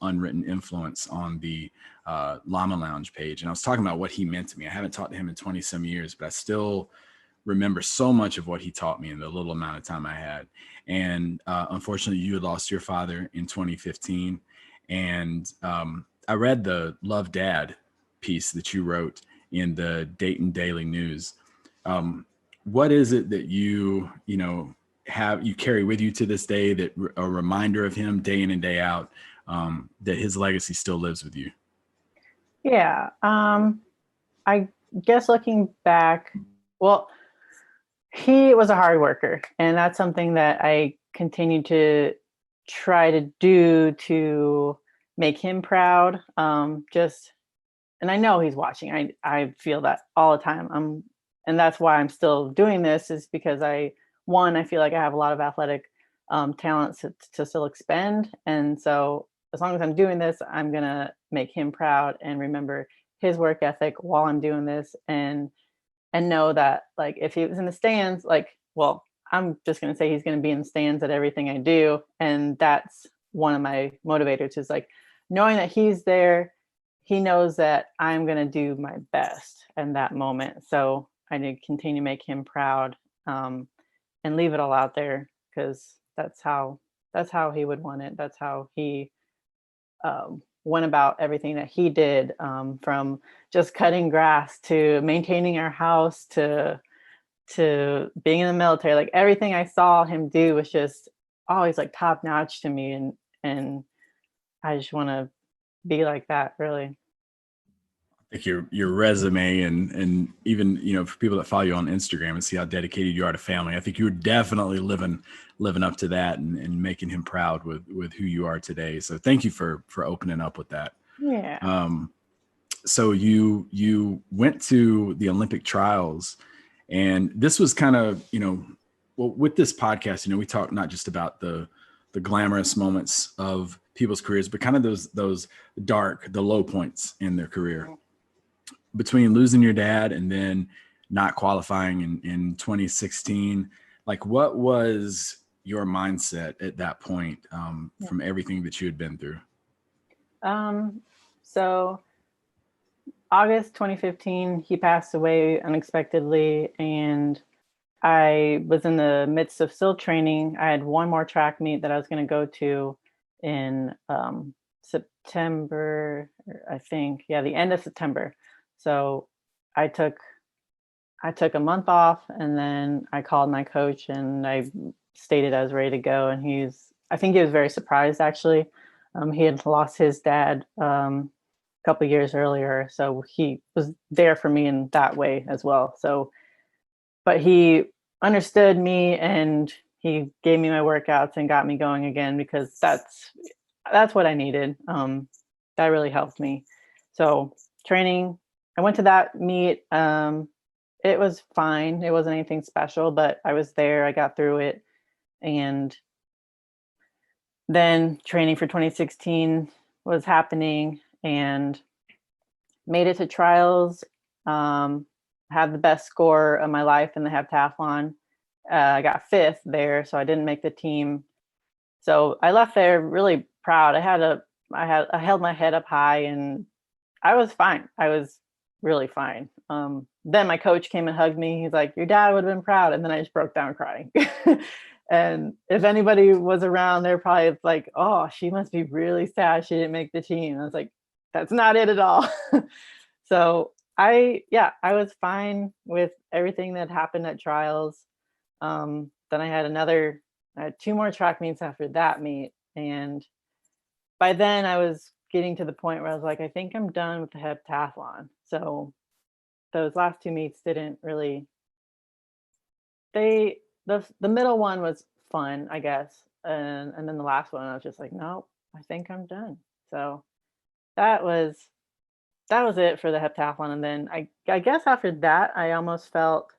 Speaker 1: "Unwritten Influence" on the Llama Lounge page, and I was talking about what he meant to me. I haven't talked to him in 20 some years, but I still remember so much of what he taught me in the little amount of time I had. And unfortunately, you had lost your father in 2015. And I read the Love Dad piece that you wrote in the Dayton Daily News. What is it that you carry with you to this day, that a reminder of him day in and day out, that his legacy still lives with you?
Speaker 3: Yeah. I guess looking back, well, he was a hard worker, and that's something that I continue to try to do to make him proud. And I know he's watching. I feel that all the time. And that's why I'm still doing this, is because I feel like I have a lot of athletic talents to still expend. And so as long as I'm doing this, I'm gonna make him proud and remember his work ethic while I'm doing this, and know that, like, if he was in the stands, like, well, I'm just going to say he's going to be in the stands at everything I do. And that's one of my motivators, is like knowing that he's there. He knows that I'm going to do my best in that moment. So I need to continue to make him proud, and leave it all out there, because that's how he would want it. That's how he went about everything that he did, from just cutting grass to maintaining our house to being in the military. Like, everything I saw him do was just always like top notch to me, and I just want to be like that, really.
Speaker 1: I think your resume and even for people that follow you on Instagram and see how dedicated you are to family, I think you're definitely living up to that and making him proud with who you are today. So thank you for opening up with that.
Speaker 3: Yeah.
Speaker 1: So you went to the Olympic trials, and this was kind of well, with this podcast, we talk not just about the glamorous moments of people's careers, but kind of those the low points in their career. Between losing your dad and then not qualifying in 2016, like, what was your mindset at that point, from everything that you had been through?
Speaker 3: So August 2015, he passed away unexpectedly, and I was in the midst of still training. I had one more track meet that I was going to go to in September, I think. Yeah, the end of September. So I took a month off, and then I called my coach and I stated I was ready to go. And I think he was very surprised, actually. He had lost his dad a couple of years earlier, so he was there for me in that way as well. So, but he understood me and he gave me my workouts and got me going again, because that's what I needed. That really helped me. So training, I went to that meet. it was fine. It wasn't anything special, but I was there. I got through it. And then training for 2016 was happening and made it to trials. Had the best score of my life in the heptathlon. I got 5th there, so I didn't make the team. So I left there really proud. I held my head up high and I was fine. I was really fine. Then my coach came and hugged me. He's like, "Your dad would have been proud." And then I just broke down crying. And if anybody was around, they're probably like, "Oh, she must be really sad she didn't make the team." And I was like, "That's not it at all." So I was fine with everything that happened at trials. Then I had 2 more track meets after that meet. And by then I was getting to the point where I was like, I think I'm done with the heptathlon. So those last 2 meets didn't really, the middle one was fun, I guess. And then the last one, I was just like, nope, I think I'm done. So that was it for the heptathlon. And then I guess after that, I almost felt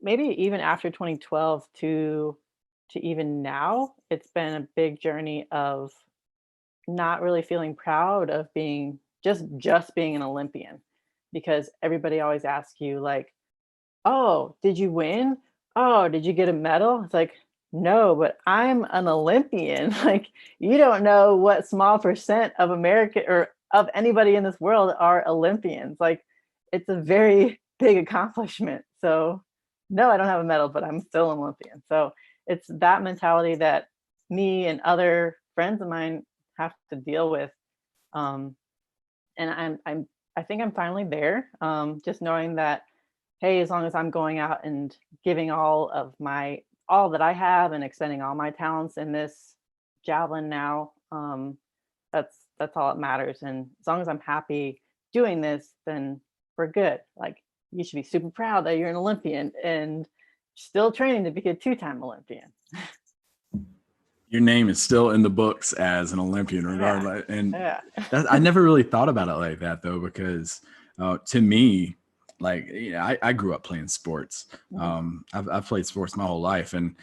Speaker 3: maybe even after 2012 to even now, it's been a big journey of not really feeling proud of being just being an Olympian, because everybody always asks you like, "Oh, did you win? Oh, did you get a medal?" It's like, "No, but I'm an Olympian." Like, you don't know what small percent of America or of anybody in this world are Olympians. Like, it's a very big accomplishment. So, no, I don't have a medal, but I'm still an Olympian. So, it's that mentality that me and other friends of mine have to deal with. Um, and I think I'm finally there. Just knowing that, hey, as long as I'm going out and giving all that I have and expending all my talents in this javelin now, that's all that matters. And as long as I'm happy doing this, then we're good. Like, you should be super proud that you're an Olympian and still training to be a 2-time Olympian.
Speaker 1: Your name is still in the books as an Olympian regardless.
Speaker 3: Yeah.
Speaker 1: And
Speaker 3: Yeah.
Speaker 1: I never really thought about it like that though, because to me, like, you know, I grew up playing sports. I've played sports my whole life. And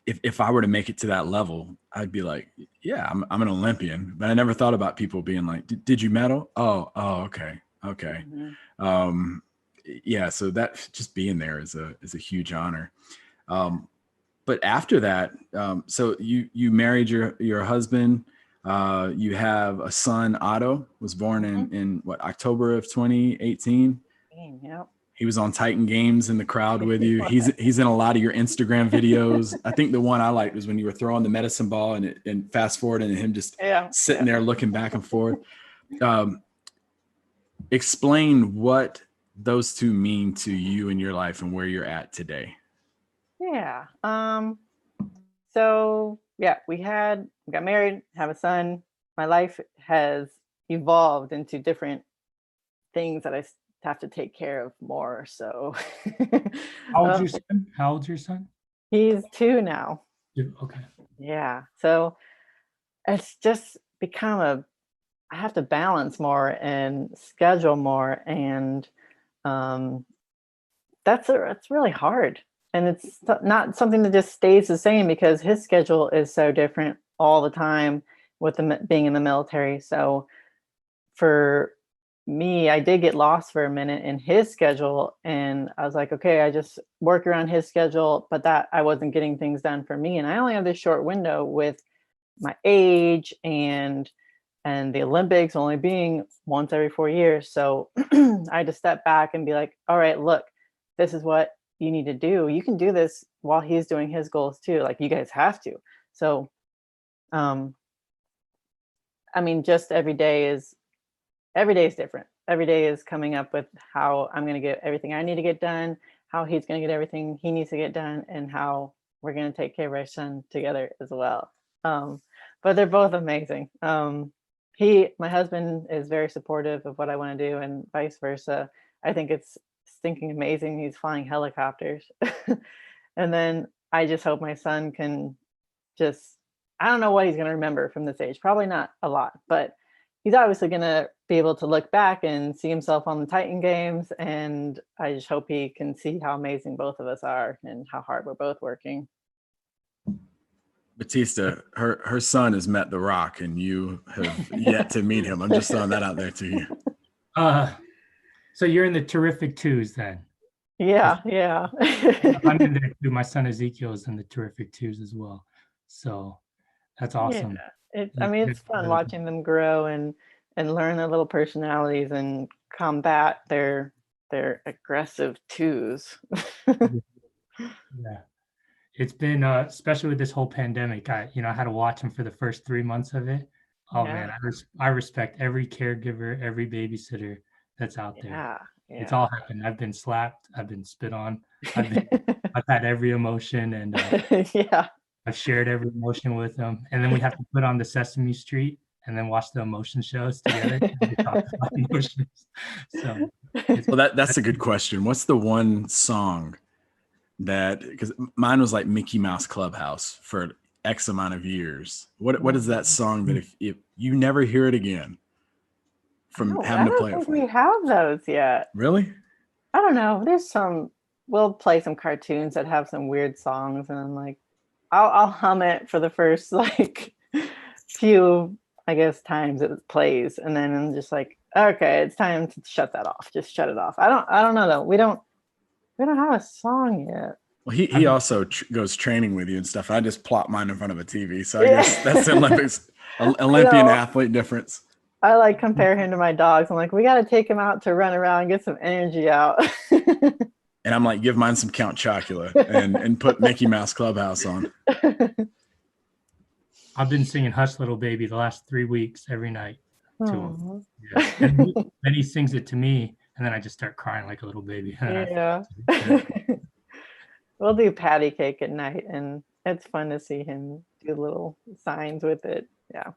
Speaker 1: if I were to make it to that level, I'd be like, yeah, I'm an Olympian. But I never thought about people being like, did you medal? Oh, okay. Yeah. So that just being there is a huge honor. But after that, so you married your husband. You have a son, Otto, was born in what, October of 2018.
Speaker 3: Yep.
Speaker 1: He was on Titan Games in the crowd with you. He's in a lot of your Instagram videos. I think the one I liked was when you were throwing the medicine ball and fast forward and him just sitting there looking back and forth. Explain what those two mean to you in your life and where you're at today.
Speaker 3: Yeah. So yeah, we got married, have a son. My life has evolved into different things that I have to take care of more. So
Speaker 2: How old's your son?
Speaker 3: he's 2 now.
Speaker 2: Okay.
Speaker 3: Yeah. So it's just become I have to balance more and schedule more. And that's really hard. And it's not something that just stays the same, because his schedule is so different all the time with being in the military. So for me, I did get lost for a minute in his schedule, and I was like, okay, I just work around his schedule, but that I wasn't getting things done for me. And I only have this short window with my age and the Olympics only being once every 4 years. So I had to step back and be like, all right, look, this is what you need to do. You can do this while he's doing his goals too. Like, you guys have to. So, I mean, just every day is different. Every day is coming up with how I'm going to get everything I need to get done, how he's going to get everything he needs to get done, and how we're going to take care of our son together as well. But they're both amazing. My husband is very supportive of what I want to do, and vice versa. I think it's stinking amazing. He's flying helicopters. And then I just hope my son can I don't know what he's going to remember from this age. Probably not a lot, but he's obviously going to be able to look back and see himself on the Titan Games. And I just hope he can see how amazing both of us are and how hard we're both working.
Speaker 1: Batista, her son has met The Rock, and you have yet to meet him. I'm just throwing that out there to you.
Speaker 2: So you're in the terrific twos then?
Speaker 3: Yeah.
Speaker 2: I'm in there too. My son Ezekiel is in the terrific twos as well. So that's awesome.
Speaker 3: Yeah. It's fun watching them grow and learn their little personalities and combat their aggressive twos.
Speaker 2: Yeah. It's been especially with this whole pandemic, I had to watch them for the first 3 months of it. Oh
Speaker 3: Yeah.
Speaker 2: man, I respect every caregiver, every babysitter that's out there.
Speaker 3: Yeah.
Speaker 2: It's all happened. I've been slapped, I've been spit on, I've had every emotion, and
Speaker 3: yeah.
Speaker 2: I've shared every emotion with them. And then we have to put on the Sesame Street and then watch the emotion shows together and talk about emotions. So
Speaker 1: well, that's a good question. What's the one song that, because mine was like Mickey Mouse Clubhouse for X amount of years. What is that song that if you never hear it again from having to play it for?
Speaker 3: We have those yet.
Speaker 1: Really?
Speaker 3: I don't know. We'll play some cartoons that have some weird songs, and I'm like, I'll hum it for the first like few, I guess, times it plays, and then I'm just like, okay, it's time to shut that off. Just shut it off. I don't know though. We don't have a song yet.
Speaker 1: Well, he also goes training with you and stuff. I just plop mine in front of a TV, so I guess that's the Olympian athlete difference.
Speaker 3: I like compare him to my dogs. I'm like, we got to take him out to run around and get some energy out.
Speaker 1: And I'm like, give mine some Count Chocula and put Mickey Mouse Clubhouse on.
Speaker 2: I've been singing Hush Little Baby the last 3 weeks every night to him. Yeah. And then he sings it to me, and then I just start crying like a little baby.
Speaker 3: Yeah. We'll do patty cake at night, and it's fun to see him do little signs with it. Yeah.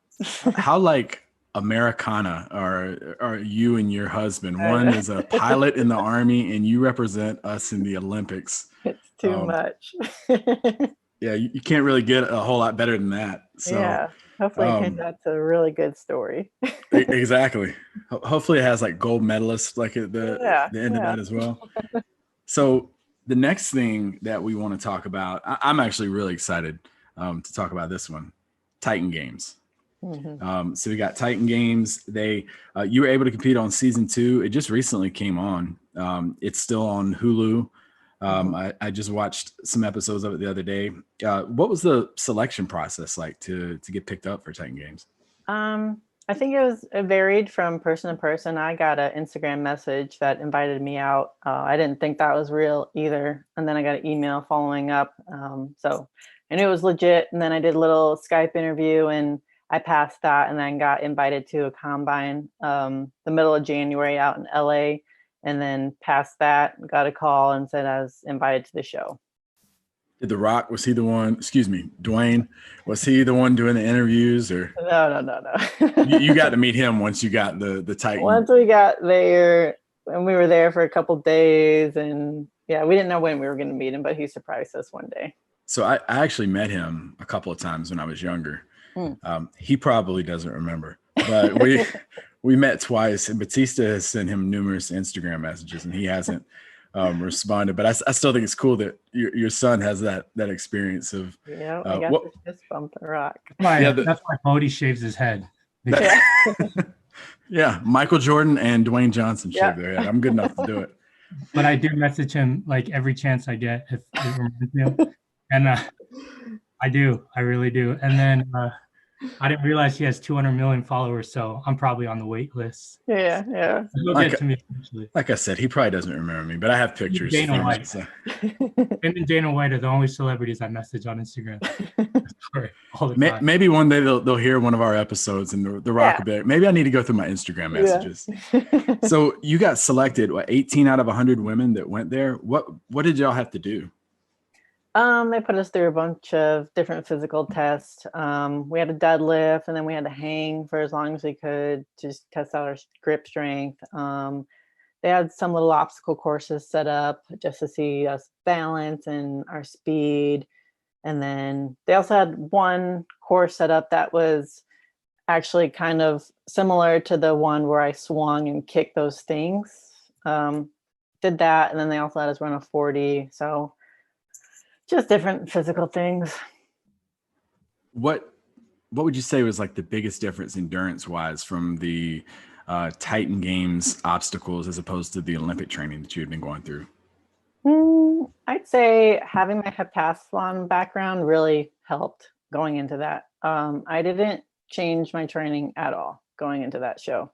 Speaker 1: How like Americana are you and your husband? One is a pilot in the Army, and you represent us in the Olympics.
Speaker 3: It's too much.
Speaker 1: Yeah, you can't really get a whole lot better than that. So
Speaker 3: yeah, hopefully it turns out to a really good story.
Speaker 1: Exactly. Hopefully it has like gold medalists like at the end of that as well. So the next thing that we want to talk about, I'm actually really excited to talk about this one, Titan Games.
Speaker 3: Mm-hmm.
Speaker 1: So we got Titan Games. You were able to compete on season 2. It just recently came on. It's still on Hulu. I just watched some episodes of it the other day. What was the selection process like to get picked up for Titan Games?
Speaker 3: I think it varied from person to person. I got an Instagram message that invited me out. I didn't think that was real either. And then I got an email following up. So I knew it was legit. And then I did a little Skype interview and I passed that and then got invited to a combine the middle of January out in LA. And then past that, got a call and said I was invited to the show.
Speaker 1: Did The Rock, was he the one, Dwayne, was he the one doing the interviews or?
Speaker 3: No.
Speaker 1: You got to meet him once you got the Titan.
Speaker 3: Once we got there, and we were there for a couple days, and yeah, we didn't know when we were going to meet him, but he surprised us one day.
Speaker 1: So I actually met him a couple of times when I was younger. He probably doesn't remember, but we met twice, and Batista has sent him numerous Instagram messages, and he hasn't responded. But I still think it's cool that your son has that experience of.
Speaker 3: Yeah, I got this fist bump The Rock.
Speaker 2: That's why Bodie shaves his head.
Speaker 1: Yeah, Michael Jordan and Dwayne Johnson shaved their head. I'm good enough to do it.
Speaker 2: But I do message him like every chance I get if it reminds me. And I really do. And then I didn't realize he has 200 million followers, so I'm probably on the wait list.
Speaker 3: Yeah.
Speaker 2: He'll get to me eventually.
Speaker 1: Like I said, he probably doesn't remember me, but I have pictures.
Speaker 2: Dana White. So. Him and Dana White are the only celebrities I message on Instagram. All the time.
Speaker 1: Maybe one day they'll hear one of our episodes and the Rock will be like, maybe I need to go through my Instagram messages. Yeah. So you got selected, 18 out of 100 women that went there. What did y'all have to do?
Speaker 3: They put us through a bunch of different physical tests. We had a deadlift, and then we had to hang for as long as we could to just test out our grip strength. They had some little obstacle courses set up just to see us balance and our speed. And then they also had one course set up that was actually kind of similar to the one where I swung and kicked those things. Did that, and then they also let us run a 40. So just different physical things.
Speaker 1: What would you say was like the biggest difference endurance wise from the Titan Games obstacles as opposed to the Olympic training that you had been going through?
Speaker 3: I'd say having my heptathlon background really helped going into that. I didn't change my training at all going into that show.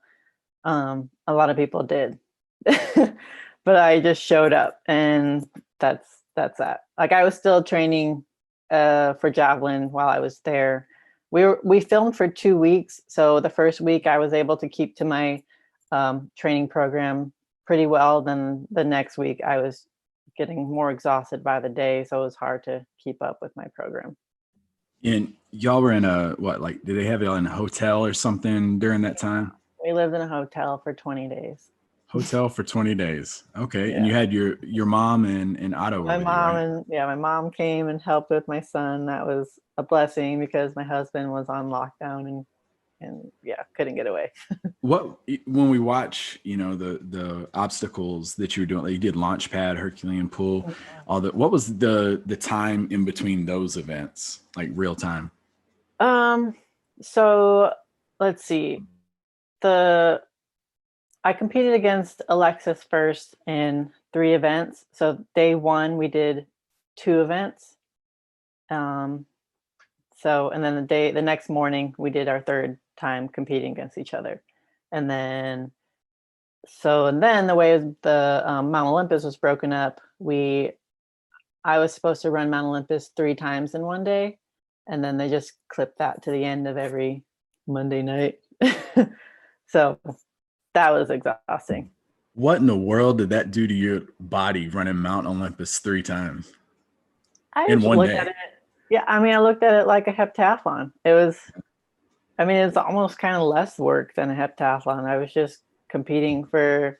Speaker 3: A lot of people did, but I just showed up, and that's that. Like, I was still training for javelin while I was there. We filmed for 2 weeks, so the first week I was able to keep to my training program pretty well. Then the next week I was getting more exhausted by the day, so it was hard to keep up with my program.
Speaker 1: And y'all were in a like, did they have y'all in a hotel or something during that time?
Speaker 3: We lived in a hotel for 20 days.
Speaker 1: Hotel for 20 days. Okay.
Speaker 3: Yeah.
Speaker 1: And you had your mom and Otto
Speaker 3: My
Speaker 1: over
Speaker 3: mom
Speaker 1: you, right?
Speaker 3: my mom came and helped with my son. That was a blessing because my husband was on lockdown and yeah, couldn't get away.
Speaker 1: When we watch, the obstacles that you were doing, like you did launch pad, Herculean pool, all that. What was the time in between those events, like real time?
Speaker 3: So let's see. I competed against Alexis first in 3 events. So day 1 we did 2 events. And then the next morning we did our 3rd time competing against each other. And then the way the Mount Olympus was broken up, I was supposed to run Mount Olympus 3 times in one day, and then they just clipped that to the end of every Monday night. So that was exhausting.
Speaker 1: What in the world did that do to your body running Mount Olympus 3 times
Speaker 3: I
Speaker 1: in
Speaker 3: just
Speaker 1: one
Speaker 3: looked
Speaker 1: day?
Speaker 3: at it. Yeah, I mean, I looked at it like a heptathlon. It's almost kind of less work than a heptathlon. I was just competing for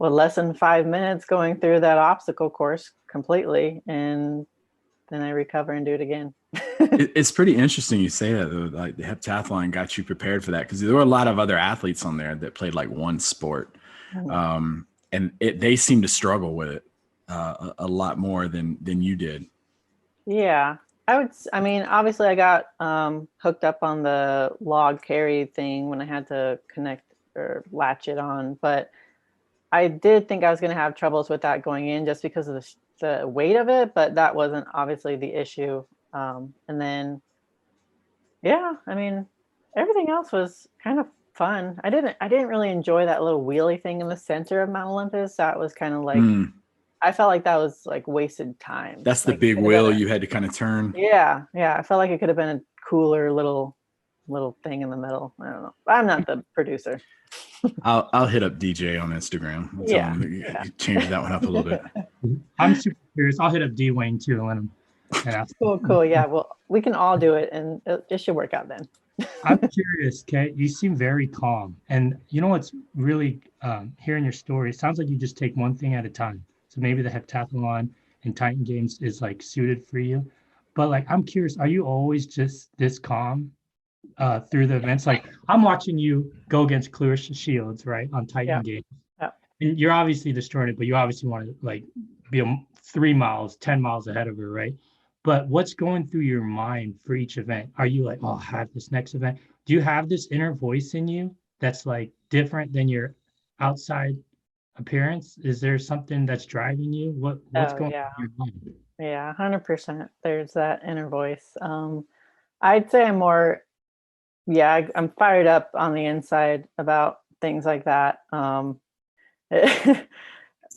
Speaker 3: less than 5 minutes, going through that obstacle course completely, and then I recover and do it again.
Speaker 1: It's pretty interesting you say that, though. Like the heptathlon got you prepared for that, because there were a lot of other athletes on there that played like one sport, and they seem to struggle with it a lot more than you did.
Speaker 3: Yeah, obviously I got hooked up on the log carry thing when I had to connect or latch it on, but I did think I was going to have troubles with that going in just because of the weight of it, but that wasn't obviously the issue. And then, yeah, everything else was kind of fun. I didn't really enjoy that little wheelie thing in the center of Mount Olympus. That was kind of like, I felt like that was like wasted time.
Speaker 1: That's the
Speaker 3: like,
Speaker 1: big wheel you had to kind of turn.
Speaker 3: Yeah. I felt like it could have been a cooler little thing in the middle. I don't know. I'm not the producer.
Speaker 1: I'll hit up DJ on Instagram and tell him to change that one up a little bit.
Speaker 2: I'm super curious. I'll hit up D Wayne too and let him ask.
Speaker 3: Cool. Yeah. Well, we can all do it, and it should work out then.
Speaker 2: I'm curious, Kate. You seem very calm, and you know what's really hearing your story. It sounds like you just take one thing at a time. So maybe the heptathlon and Titan Games is like suited for you. But like, I'm curious, are you always just this calm through the events? Like, I'm watching you go against Clarissa Shields, right, on Titan Games.
Speaker 3: Yeah.
Speaker 2: And you're obviously destroying it, but you obviously want to like be 3 miles, 10 miles ahead of her, right? But what's going through your mind for each event? Are you like, oh, I have this next event? Do you have this inner voice in you that's like different than your outside appearance? Is there something that's driving you? What's going through your mind?
Speaker 3: Yeah, 100%. There's that inner voice. I'd say I'm more, I'm fired up on the inside about things like that.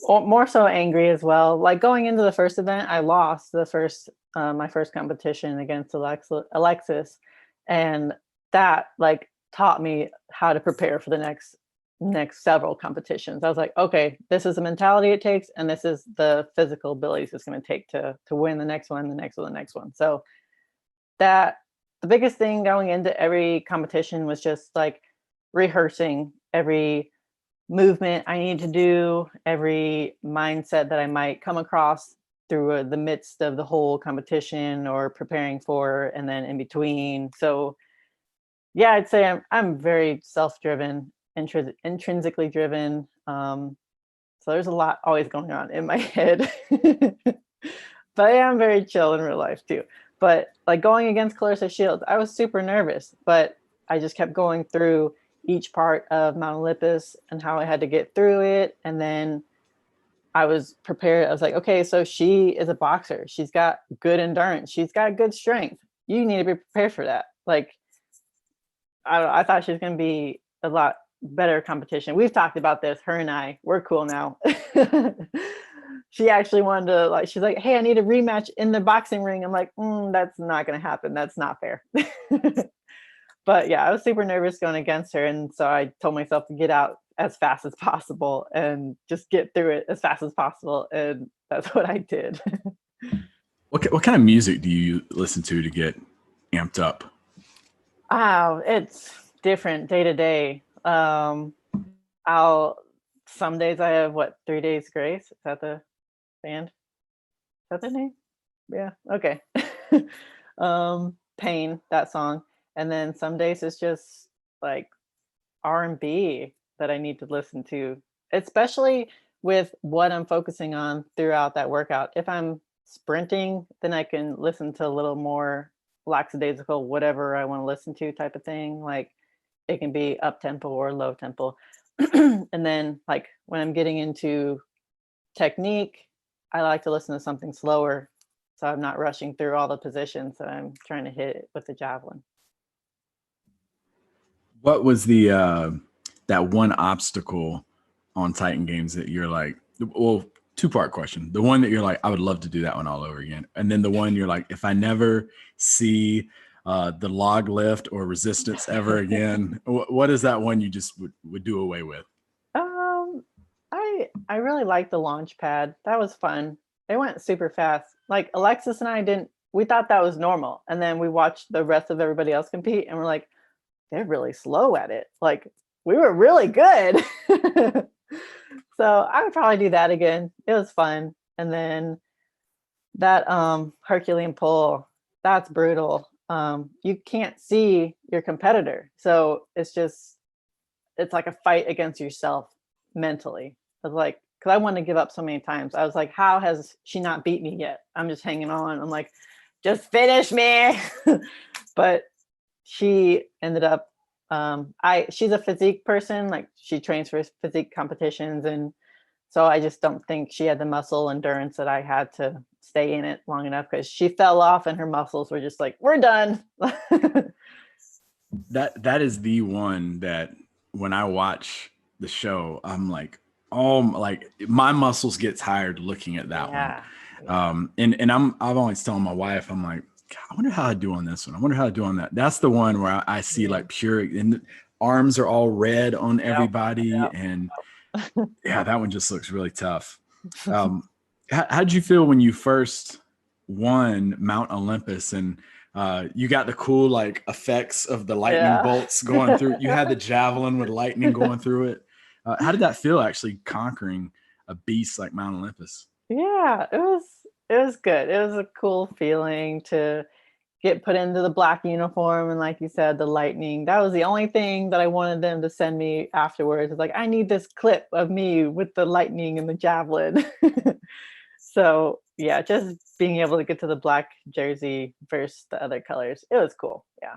Speaker 3: More so angry as well. Like going into the first event, I lost my first competition against Alexis, and that like taught me how to prepare for the next several competitions. I was like, okay, this is the mentality it takes, and this is the physical abilities it's going to take to win the next one, the next one, the next one. So that the biggest thing going into every competition was just like rehearsing every movement I need to do, every mindset that I might come across through the midst of the whole competition or preparing for, and then in between. So Yeah, I'd say I'm very self-driven, intrinsically driven. So there's a lot always going on in my head. But I am very chill in real life too. But like going against Clarissa Shields, I was super nervous, but I just kept going through each part of Mount Olympus and how I had to get through it. And then I was prepared. I was like, okay, so she is a boxer. She's got good endurance. She's got good strength. You need to be prepared for that. Like, I thought she was going to be a lot better competition. We've talked about this. Her and I, we're cool now. She actually wanted to, like, she's like, hey, I need a rematch in the boxing ring. I'm like, that's not going to happen. That's not fair. But yeah, I was super nervous going against her. And so I told myself to get out as fast as possible and just get through it as fast as possible. And that's what I did.
Speaker 1: What kind of music do you listen to get amped up?
Speaker 3: Oh, it's different day to day. Some days I have 3 Days Grace. Is that the band? Is that the name? Yeah. Okay. Pain, that song. And then some days it's just like R&B that I need to listen to, especially with what I'm focusing on throughout that workout. If I'm sprinting, then I can listen to a little more lackadaisical, whatever I want to listen to type of thing. Like it can be up tempo or low tempo. And then like when I'm getting into technique, I like to listen to something slower, so I'm not rushing through all the positions that I'm trying to hit with the javelin.
Speaker 1: What was the that one obstacle on Titan Games that you're like, well, two-part question. The one that you're like, I would love to do that one all over again. And then the one you're like, if I never see the log lift or resistance ever again, what is that one you just would do away with?
Speaker 3: I really liked the launch pad. That was fun. It went super fast. Like Alexis and I we thought that was normal. And then we watched the rest of everybody else compete and we're like, they're really slow at it. Like we were really good. So I would probably do that again. It was fun. And then that Herculean pull, that's brutal. You can't see your competitor. So it's like a fight against yourself mentally. I was like, because I wanted to give up so many times. I was like, how has she not beat me yet? I'm just hanging on. I'm like, just finish me. But she ended up, she's a physique person. Like she trains for physique competitions. And so I just don't think she had the muscle endurance that I had to stay in it long enough, because she fell off and her muscles were just like, we're done.
Speaker 1: That is the one that when I watch the show, I'm like, oh, like my muscles get tired looking at that one. And I'm always telling my wife, I'm like, I wonder how I do on this one. I wonder how I do on that. That's the one where I see like pure, and the arms are all red on everybody. And yeah, that one just looks really tough. How did you feel when you first won Mount Olympus and you got the cool like effects of the lightning bolts going through? You had the javelin with lightning going through it. How did that feel actually conquering a beast like Mount Olympus?
Speaker 3: Yeah, it was good. It was a cool feeling to get put into the black uniform. And like you said, the lightning, that was the only thing that I wanted them to send me afterwards. It's like, I need this clip of me with the lightning and the javelin. So yeah, just being able to get to the black jersey versus the other colors, it was cool. Yeah.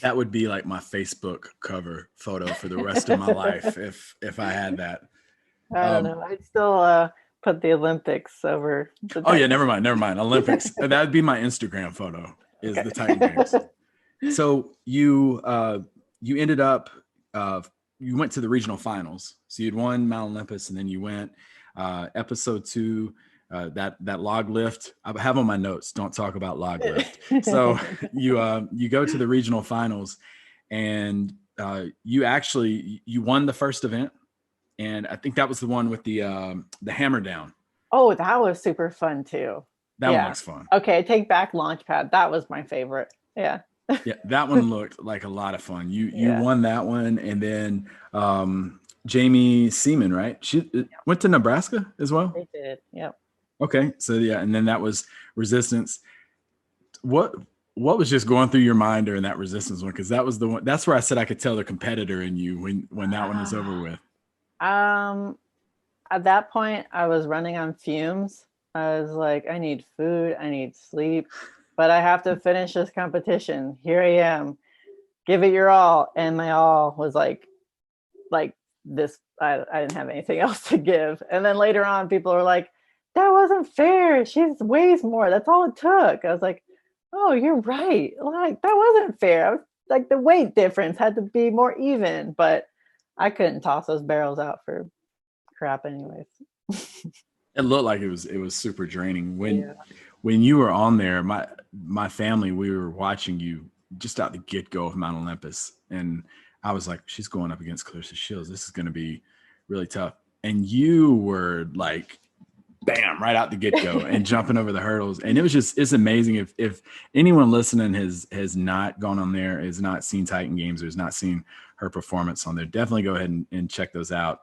Speaker 1: That would be like my Facebook cover photo for the rest of my life if I had that.
Speaker 3: I don't know. I'd still put the Olympics over.
Speaker 1: Oh yeah, never mind. Olympics. That would be my Instagram photo. Is the Titan Games. So you ended up you went to the regional finals. So you'd won Mount Olympus, and then you went episode 2. That log lift, I have on my notes, don't talk about log lift. So you go to the regional finals, and you won the first event, and I think that was the one with the hammer down.
Speaker 3: Oh, that was super fun too.
Speaker 1: That one looks fun.
Speaker 3: Okay, take back Launchpad. That was my favorite. Yeah.
Speaker 1: Yeah, that one looked like a lot of fun. You won that one, and then Jamie Seaman, right? She went to Nebraska as well.
Speaker 3: They did. Yep.
Speaker 1: Okay, so yeah, and then that was resistance. What what was just going through your mind during that resistance one? Because that was the one. That's where I said I could tell the competitor in you when that one was over with.
Speaker 3: At that point, I was running on fumes. I was like, I need food, I need sleep, but I have to finish this competition. Here I am. Give it your all. And my all was like this. I didn't have anything else to give. And then later on, people were like, that wasn't fair. She weighs more. That's all it took. I was like, oh, you're right. Like, that wasn't fair. I was, like, the weight difference had to be more even, but I couldn't toss those barrels out for crap anyways.
Speaker 1: It looked like it was super draining. When you were on there, my family, we were watching you just out the get-go of Mount Olympus. And I was like, she's going up against Clarissa Shields. This is going to be really tough. And you were like, bam, right out the get-go and jumping over the hurdles. And it's amazing. If anyone listening has not gone on there, has not seen Titan Games, or has not seen her performance on there, definitely go ahead and check those out.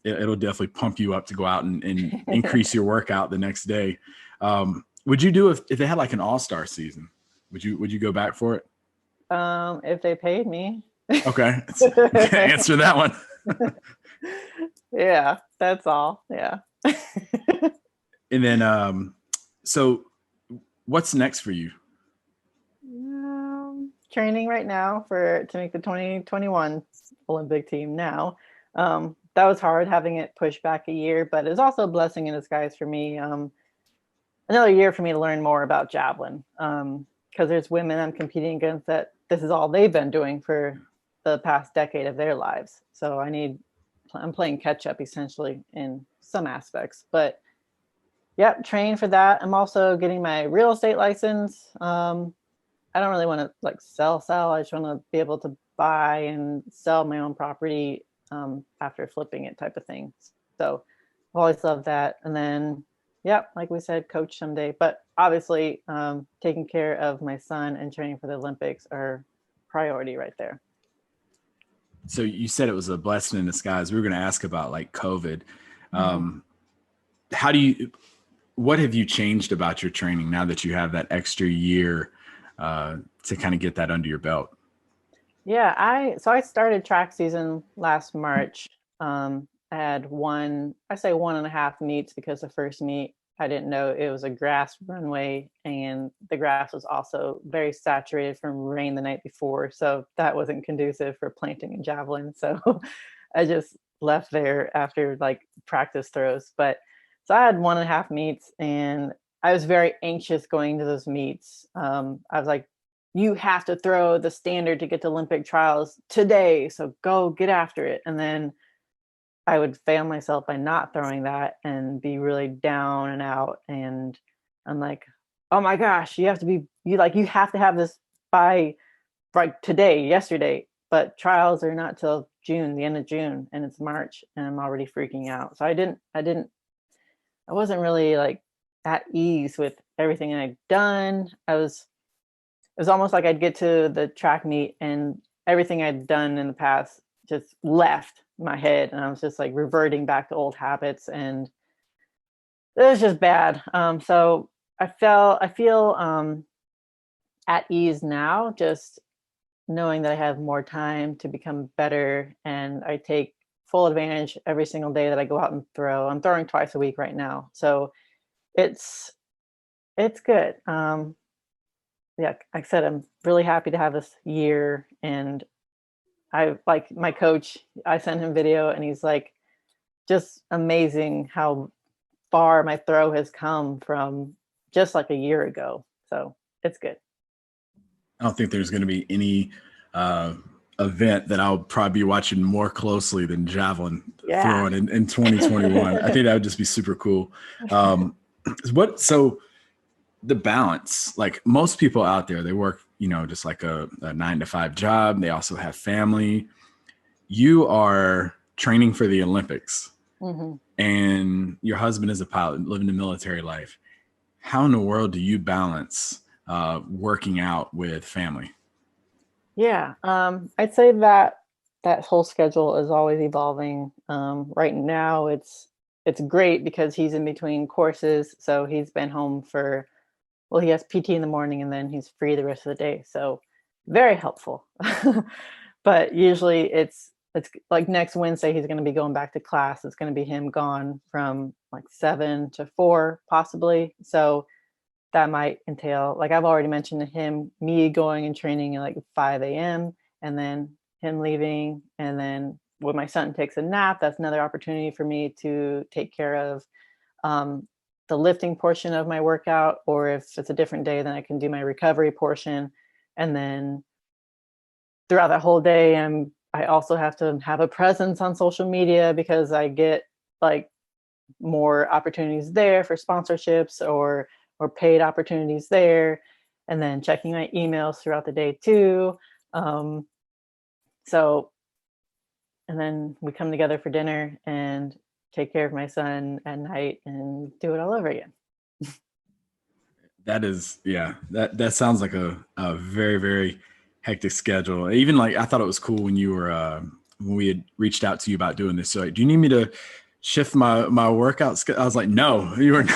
Speaker 1: It'll definitely pump you up to go out and increase your workout the next day. Would you do if they had like an all-star season? Would you go back for it?
Speaker 3: If they paid me.
Speaker 1: Okay. Answer that one.
Speaker 3: Yeah, that's all. Yeah.
Speaker 1: And then, so what's next for you?
Speaker 3: Training right now to make the 2021 Olympic team now. That was hard having it pushed back a year, but it's also a blessing in disguise for me. Another year for me to learn more about javelin, because there's women I'm competing against that this is all they've been doing for the past decade of their lives. So I'm playing catch up essentially in some aspects, but yep, train for that. I'm also getting my real estate license. I don't really want to like sell. I just want to be able to buy and sell my own property after flipping it, type of thing. So I've always loved that. And then, yep, like we said, coach someday. But obviously, taking care of my son and training for the Olympics are priority right there.
Speaker 1: So you said it was a blessing in disguise. We were going to ask about like COVID. What have you changed about your training now that you have that extra year to kind of get that under your belt?
Speaker 3: Yeah, I started track season last March. I had 1.5 meets, because the first meet I didn't know it was a grass runway, and the grass was also very saturated from rain the night before, so that wasn't conducive for planting and javelin. So I just left there after like practice throws. But so I had 1.5 meets, and I was very anxious going to those meets. I was like, you have to throw the standard to get to Olympic trials today, so go get after it. And then I would fail myself by not throwing that and be really down and out. And I'm like, oh my gosh, you have to have this by like yesterday, but trials are not till June, the end of June, and it's March, and I'm already freaking out. So I wasn't really like at ease with everything I'd done. It was almost like I'd get to the track meet and everything I'd done in the past just left my head, and I was just like reverting back to old habits, and it was just bad. So I feel at ease now, just knowing that I have more time to become better, and I take full advantage every single day that I go out and throw. I'm throwing twice a week right now, so it's good. Yeah, like I said, I'm really happy to have this year, and I like my coach. I sent him video, and he's like, just amazing how far my throw has come from just like a year ago. So it's good.
Speaker 1: I don't think there's going to be any event that I'll probably be watching more closely than javelin throwing in 2021. I think that would just be super cool. So the balance, like most people out there, they work, just like a 9-to-5 job. They also have family. You are training for the Olympics, and your husband is a pilot living the military life. How in the world do you balance working out with family?
Speaker 3: Yeah, I'd say that whole schedule is always evolving. Right now, it's great because he's in between courses, so he's been home for well, he has PT in the morning and then he's free the rest of the day. So very helpful. But usually it's like next Wednesday, he's going to be going back to class. It's going to be him gone from like 7 to 4, possibly. So that might entail, like I've already mentioned to him, me going and training at like 5 a.m. and then him leaving. And then when my son takes a nap, that's another opportunity for me to take care of the lifting portion of my workout. Or if it's a different day, then I can do my recovery portion. And then throughout that whole day, I also have to have a presence on social media because I get like more opportunities there for sponsorships or paid opportunities there, and then checking my emails throughout the day too. So, and then we come together for dinner and take care of my son at night and do it all over again.
Speaker 1: That is, yeah, that sounds like a very, very hectic schedule. Even like, I thought it was cool when you were, when we had reached out to you about doing this. So like, do you need me to shift my workout schedule? I was like, no, you were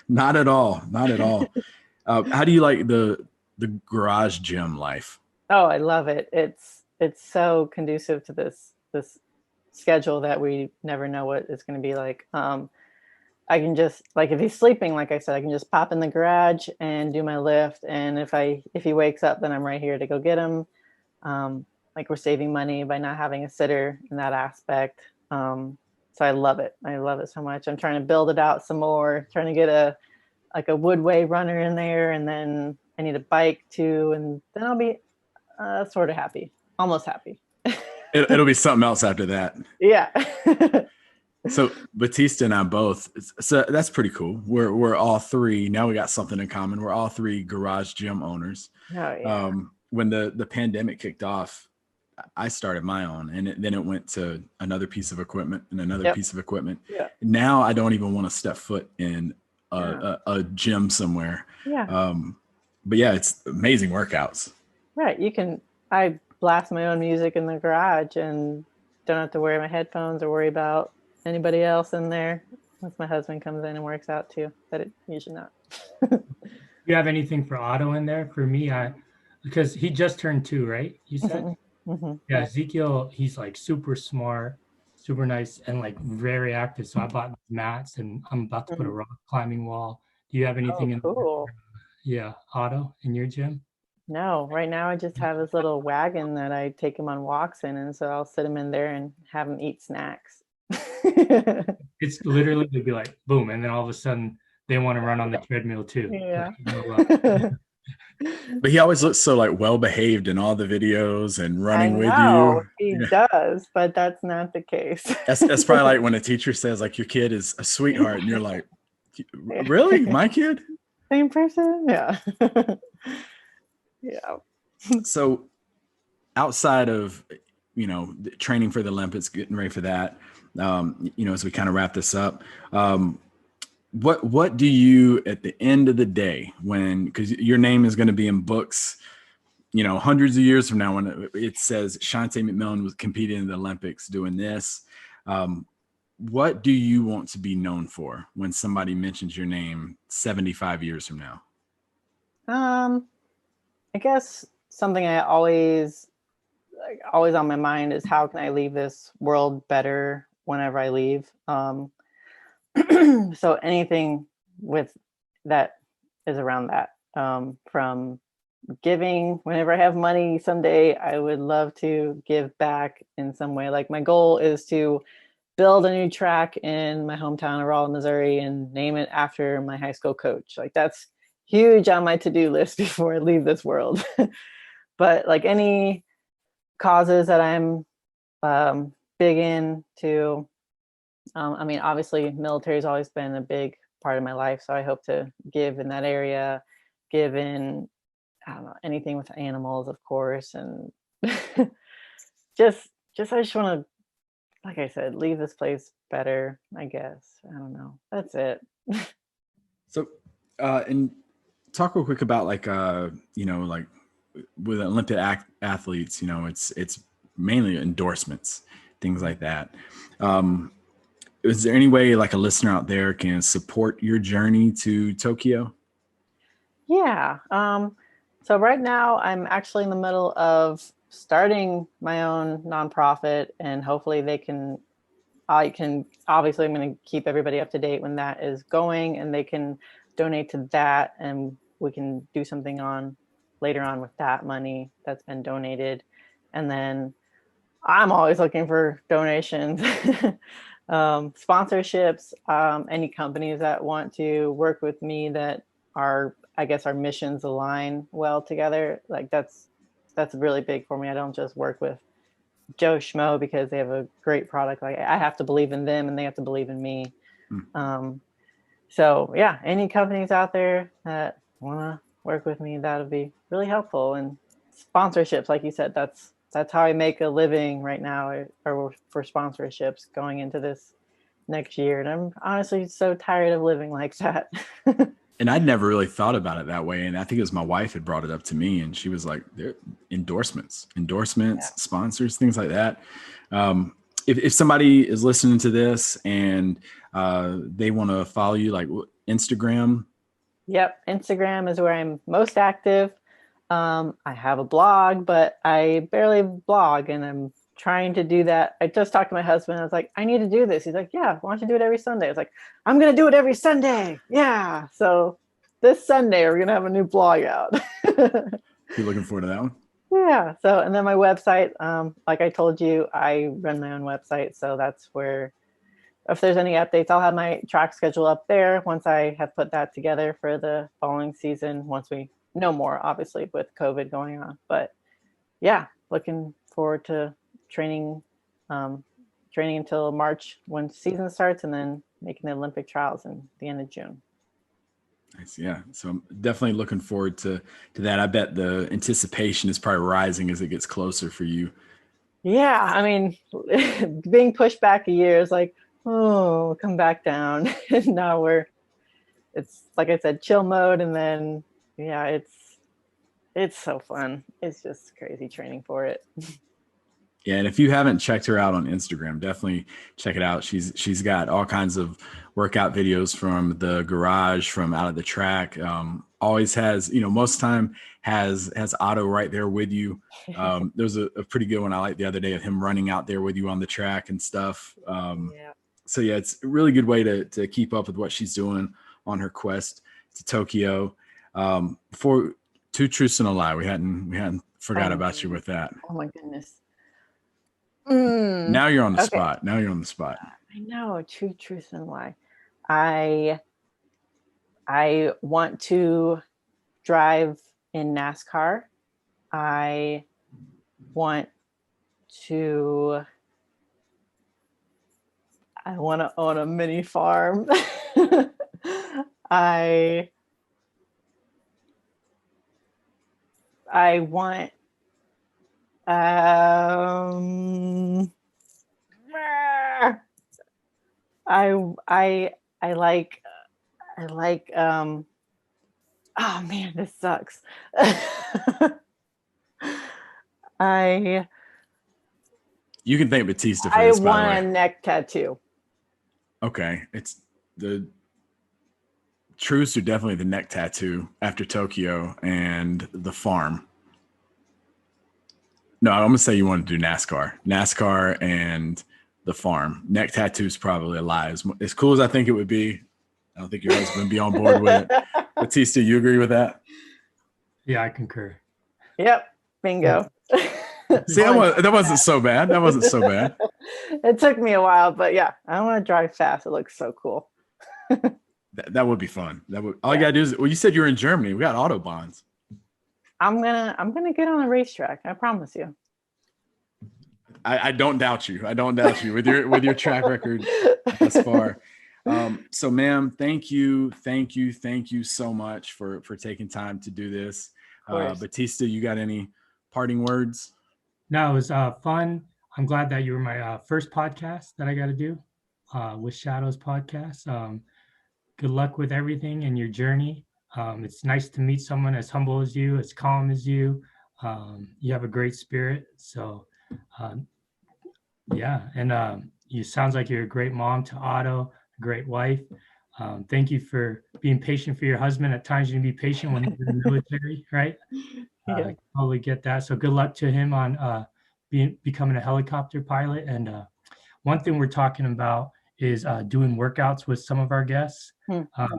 Speaker 1: not at all. Not at all. How do you like the garage gym life?
Speaker 3: Oh, I love it. It's so conducive to this schedule that we never know what it's going to be like. I can just, like, if he's sleeping, like I said, I can just pop in the garage and do my lift. And if he wakes up, then I'm right here to go get him. Like, we're saving money by not having a sitter in that aspect. So I love it. I love it so much. I'm trying to build it out some more, trying to get a woodway runner in there. And then I need a bike too. And then I'll be sort of happy, almost happy.
Speaker 1: It'll be something else after that.
Speaker 3: Yeah.
Speaker 1: So Batista and I both, so that's pretty cool. We're all three, now we got something in common. We're all three garage gym owners.
Speaker 3: Oh, yeah.
Speaker 1: When the pandemic kicked off, I started my own, and then it went to another piece of equipment and another piece of equipment.
Speaker 3: Yeah.
Speaker 1: Now I don't even want to step foot in a gym somewhere.
Speaker 3: Yeah.
Speaker 1: But yeah, it's amazing workouts.
Speaker 3: Right. I blast my own music in the garage and don't have to wear my headphones or worry about anybody else in there once my husband comes in and works out too, but it usually not.
Speaker 2: You have anything for Otto in there? For me, because he just turned 2, right? You said?
Speaker 3: Mm-hmm.
Speaker 2: Yeah, Ezekiel, he's like super smart, super nice, and like very active. So I bought mats and I'm about to put a rock climbing wall. Do you have anything in
Speaker 3: cool.
Speaker 2: Yeah, Otto in your gym?
Speaker 3: No, right now I just have this little wagon that I take him on walks in, and so I'll sit him in there and have him eat snacks.
Speaker 2: It's literally, they'd be like, boom, and then all of a sudden they want to run on the treadmill too.
Speaker 3: Yeah.
Speaker 1: But he always looks so like well behaved in all the videos and running with you.
Speaker 3: He does, but that's not the case.
Speaker 1: That's probably like when a teacher says like your kid is a sweetheart, and you're like, really, my kid?
Speaker 3: Same person? Yeah. Yeah.
Speaker 1: So outside of, training for the Olympics, getting ready for that, as we kind of wrap this up, what do you, at the end of the day, because your name is going to be in books, hundreds of years from now, when it says Chantae McMillan was competing in the Olympics doing this, what do you want to be known for when somebody mentions your name 75 years from now?
Speaker 3: I guess something I always on my mind is, how can I leave this world better whenever I leave? So anything with that is around that, from giving. Whenever I have money someday, I would love to give back in some way. Like, my goal is to build a new track in my hometown of Raleigh, Missouri, and name it after my high school coach. Like, that's huge on my to-do list before I leave this world. But like any causes that I'm big into, obviously military has always been a big part of my life. So I hope to give in that area, give in, I don't know, anything with animals, of course. And I just want to, like I said, leave this place better, I guess. I don't know. That's it.
Speaker 1: So, and talk real quick about like with Olympic athletes, it's mainly endorsements, things like that. Is there any way like a listener out there can support your journey to Tokyo?
Speaker 3: Yeah. So right now I'm actually in the middle of starting my own nonprofit, and hopefully I can, obviously I'm going to keep everybody up to date when that is going, and they can donate to that, and we can do something on later on with that money that's been donated. And then I'm always looking for donations, sponsorships, any companies that want to work with me that are, I guess, our missions align well together. Like that's really big for me. I don't just work with Joe Schmo because they have a great product. Like I have to believe in them and they have to believe in me.
Speaker 1: Mm.
Speaker 3: So yeah, any companies out there that want to work with me, that would be really helpful. And sponsorships, like you said, that's how I make a living right now, or for sponsorships going into this next year. And I'm honestly so tired of living like that.
Speaker 1: And I'd never really thought about it that way. And I think it was my wife had brought it up to me, and she was like, endorsements,
Speaker 3: Yeah.
Speaker 1: sponsors, things like that. If somebody is listening to this and they want to follow you, like Instagram.
Speaker 3: Yep. Instagram is where I'm most active. I have a blog, but I barely blog, and I'm trying to do that. I just talked to my husband. I was like, I need to do this. He's like, yeah, why don't you do it every Sunday? I was like, I'm going to do it every Sunday. Yeah. So this Sunday, we're going to have a new blog out.
Speaker 1: You looking forward to that one?
Speaker 3: Yeah. So, and then my website, like I told you, I run my own website. So that's where, if there's any updates, I'll have my track schedule up there once I have put that together for the following season, once we know more, obviously, with COVID going on. But yeah, looking forward to training until March when season starts, and then making the Olympic trials in the end of June.
Speaker 1: Nice. Yeah. So I'm definitely looking forward to that. I bet the anticipation is probably rising as it gets closer for you.
Speaker 3: Yeah. I mean, being pushed back a year is like, oh, come back down. And now it's like I said, chill mode. And then, yeah, it's so fun. It's just crazy training for it.
Speaker 1: Yeah, and if you haven't checked her out on Instagram, definitely check it out. She's got all kinds of workout videos from the garage, from out of the track. Always has, most of the time has Otto right there with you. There's a pretty good one I liked the other day of him running out there with you on the track and stuff.
Speaker 3: Yeah.
Speaker 1: So yeah, it's a really good way to keep up with what she's doing on her quest to Tokyo. For two truths and a lie, we hadn't forgot about you with that.
Speaker 3: Oh my goodness.
Speaker 1: Now you're on the
Speaker 3: Okay.
Speaker 1: spot. Now you're on the spot.
Speaker 3: I know, true truth and lie. I want to drive in NASCAR. I want to own a mini farm. I want I like oh man, this sucks.
Speaker 1: You can thank Batista for
Speaker 3: I
Speaker 1: this, by the
Speaker 3: want
Speaker 1: way.
Speaker 3: a neck tattoo.
Speaker 1: Okay. It's the truths are definitely the neck tattoo after Tokyo and the farm. No, I'm gonna say you want to do NASCAR and the farm. Neck tattoo is probably a lie. As cool as I think it would be, I don't think your husband would be on board with it. Batista, you agree with that?
Speaker 2: Yeah, I concur.
Speaker 3: Yep, bingo.
Speaker 1: See, that wasn't so bad. That wasn't so bad.
Speaker 3: It took me a while, but yeah, I want to drive fast. It looks so cool.
Speaker 1: That would be fun. All you gotta do is, well, you said you were in Germany. We got Autobahns.
Speaker 3: I'm gonna get on a racetrack. I promise you.
Speaker 1: I don't doubt you. I don't doubt you with your track record thus far. So, ma'am, thank you so much for taking time to do this. Batista, you got any parting words?
Speaker 2: No, it was fun. I'm glad that you were my first podcast that I got to do with Shadows podcast. Good luck with everything in your journey. It's nice to meet someone as humble as you, as calm as you. You have a great spirit. So, yeah. And you sounds like you're a great mom to Otto, a great wife. Thank you for being patient for your husband. At times you can be patient when he's in the military, right?
Speaker 3: Yeah.
Speaker 2: I totally get that. So good luck to him on becoming a helicopter pilot. And one thing we're talking about is doing workouts with some of our guests.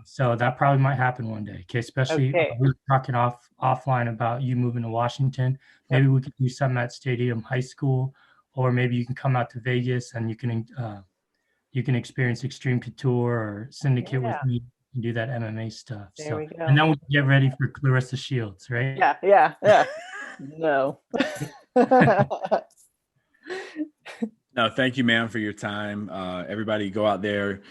Speaker 2: So that probably might happen one day. Okay, especially
Speaker 3: Okay.
Speaker 2: we were talking offline about you moving to Washington. Maybe we could do something at Stadium High School, or maybe you can come out to Vegas and you can experience Extreme Couture or Syndicate with
Speaker 3: Yeah.
Speaker 2: me and do that MMA stuff.
Speaker 3: There
Speaker 2: So,
Speaker 3: we go.
Speaker 2: and then we can get ready for Clarissa Shields, right?
Speaker 3: Yeah. No.
Speaker 1: No, thank you, ma'am, for your time. Everybody go out there,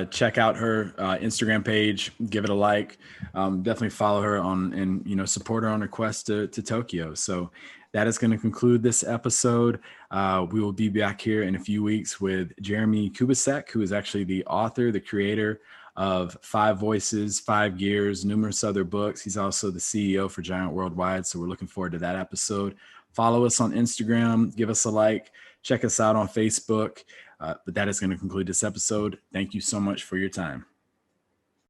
Speaker 1: check out her Instagram page, give it a like, definitely follow her and support her on her quest to Tokyo. So that is going to conclude this episode. We will be back here in a few weeks with Jeremy Kubasek, who is actually the author, the creator of 5 Voices, 5 Gears, numerous other books. He's also the CEO for Giant Worldwide. So we're looking forward to that episode. Follow us on Instagram, give us a like. Check us out on Facebook. But that is going to conclude this episode. Thank you so much for your time.